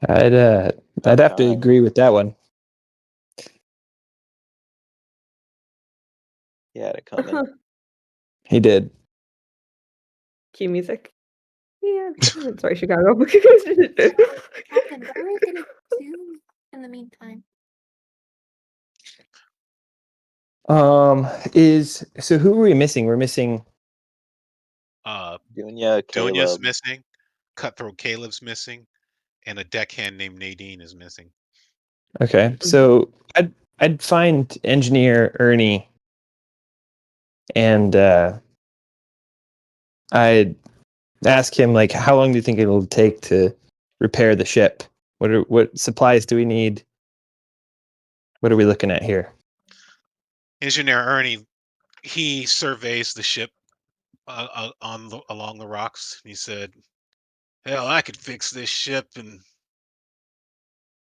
I'd have to time. agree with that one. He had it coming. He did. Cue music. Yeah. Sorry, Chicago. Captain, what are we gonna do in the meantime? So who are we missing? We're missing Dunya, Dunya's Caleb. missing, Cutthroat Caleb's missing, and a deckhand named Nadine is missing. Okay. So I'd find engineer Ernie and I'd ask him like how long do you think it'll take to repair the ship? What supplies do we need? What are we looking at here? Engineer Ernie, he surveys the ship along the rocks. He said, hell, I could fix this ship in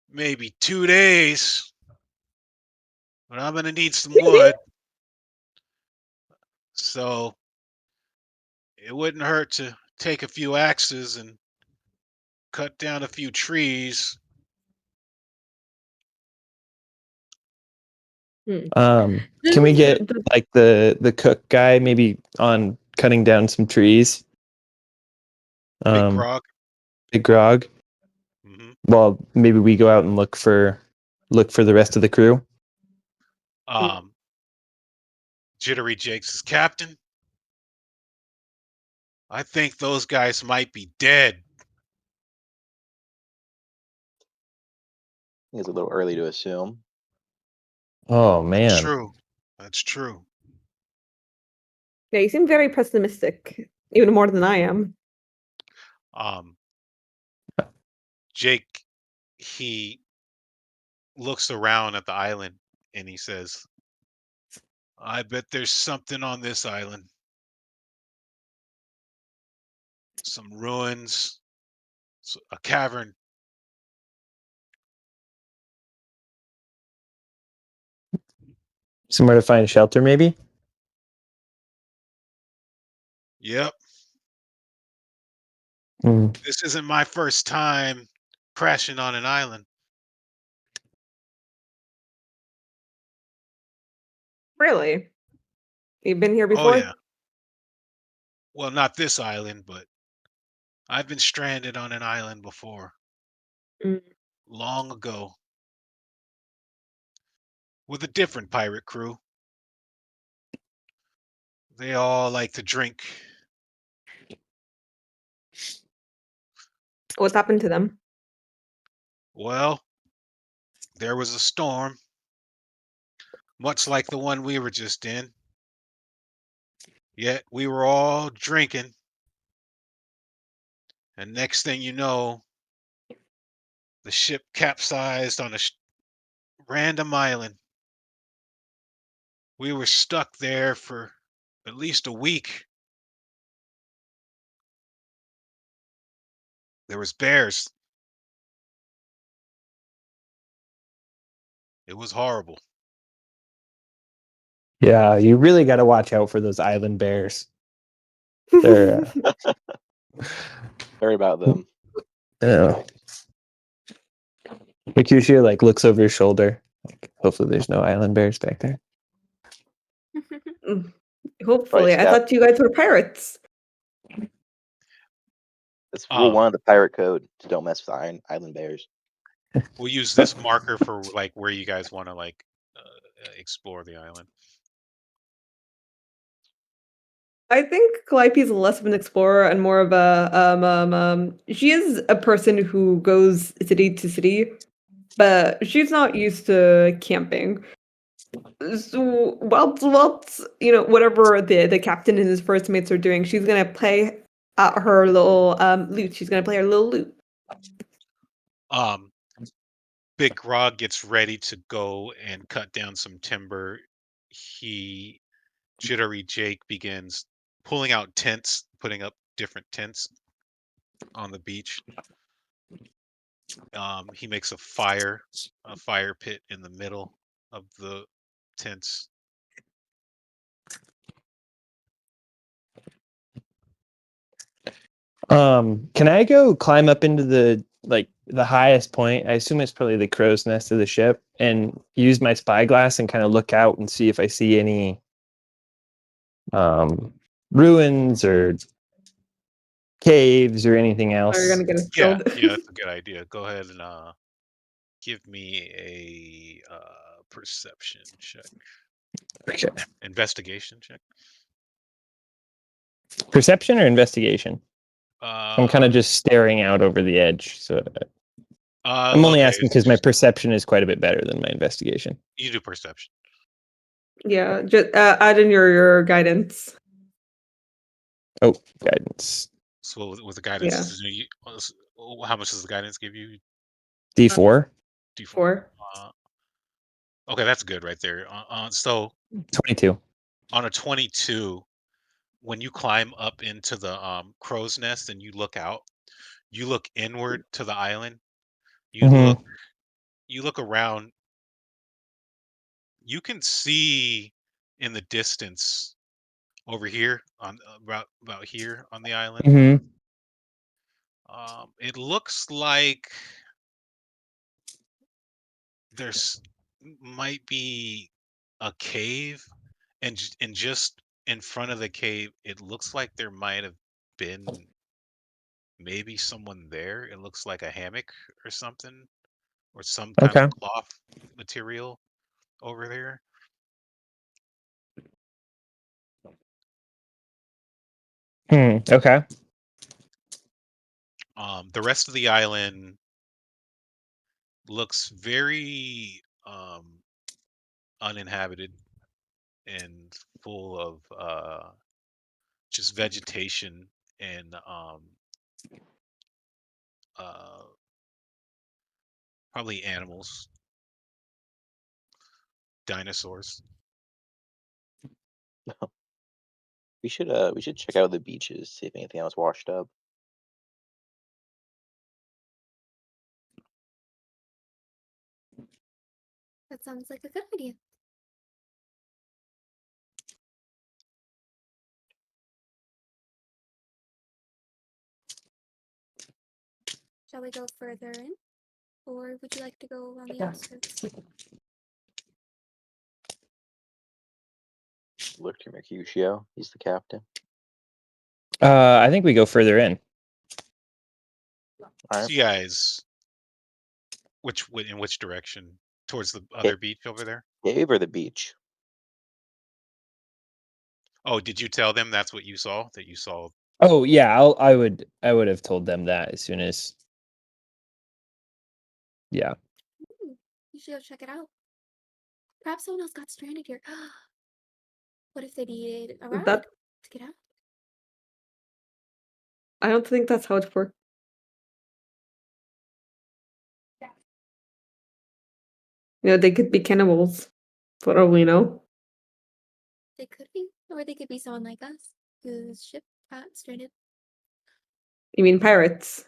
maybe 2 days, but I'm going to need some wood. So it wouldn't hurt to take a few axes and cut down a few trees. Can we get like the cook guy maybe on cutting down some trees? Big Grog. Big Grog. hmm Well, maybe we go out and look for the rest of the crew. Jittery Jake says, Captain, I think those guys might be dead. It's a little early to assume. Oh man. True. That's true. Yeah, you seem very pessimistic, even more than I am. Jake, he looks around at the island and he says, I bet there's something on this island. Some ruins, a cavern. Somewhere to find shelter, maybe? Yep. Mm. This isn't my first time crashing on an island. Really? You've been here Oh, before? yeah. Well, not this island, but I've been stranded on an island before. Mm. Long ago. With a different pirate crew. They all like to drink. What's happened to them? Well, there was a storm, much like the one we were just in. Yet we were all drinking. And next thing you know, the ship capsized on a random island. We were stuck there for at least a week. There was bears. It was horrible. Yeah, you really got to watch out for those island bears. They're Sorry about them. Mercutio like looks over his shoulder. Like, hopefully, there's no island bears back there. Hopefully. I Scout. thought you guys were pirates. That's rule one of the pirate code. Don't mess with island bears. We'll use this marker for like where you guys want to like explore the island. I think Calliope is less of an explorer and more of a she is a person who goes city to city, but she's not used to camping. So, whatever the captain and his first mates are doing, she's gonna play her little lute. She's gonna play her little lute. Big Grog gets ready to go and cut down some timber. Jittery Jake begins pulling out tents, putting up different tents on the beach. He makes a fire pit in the middle of the tents. Can I go climb up into the highest point? I assume it's probably the crow's nest of the ship, and use my spyglass and kind of look out and see if I see any ruins or caves or anything else. Are you gonna get us Yeah, killed? yeah, that's a good idea. Go ahead and give me a perception check. Okay. Investigation check. Perception or investigation? I'm kind of just staring out over the edge, so I'm only okay, asking because my perception is quite a bit better than my investigation. You do perception. Yeah, just add in your guidance. Oh, guidance. So with the guidance, Yeah. how much does the guidance give you? D4. D4. Okay, that's good right there. So 22. On a 22, when you climb up into the crow's nest and you look out, you look inward to the island. You look around. You can see in the distance over here on about here on the island. Mm-hmm. It looks like there's might be a cave, and just in front of the cave, it looks like there might have been maybe someone there. It looks like a hammock or something, or some kind of cloth material over there. Okay. The rest of the island looks very uninhabited and full of just vegetation and probably animals, dinosaurs. We should check out the beaches, see if anything else washed up. That sounds like a good idea. Shall we go further in? Or would you like to go on the outskirts? Look to Mercutio. He's the captain. I think we go further in. All right. So you guys, in which direction? Towards the other beach over there? Cave or the beach? Oh, did you tell them that's what you saw? That you saw? Oh yeah, I would have told them that as soon as. Yeah. Ooh, you should go check it out. Perhaps someone else got stranded here. What if they needed a ride to get out? I don't think that's how it works. They could be cannibals, for all we know. They could be, or they could be someone like us whose ship got stranded. You mean pirates?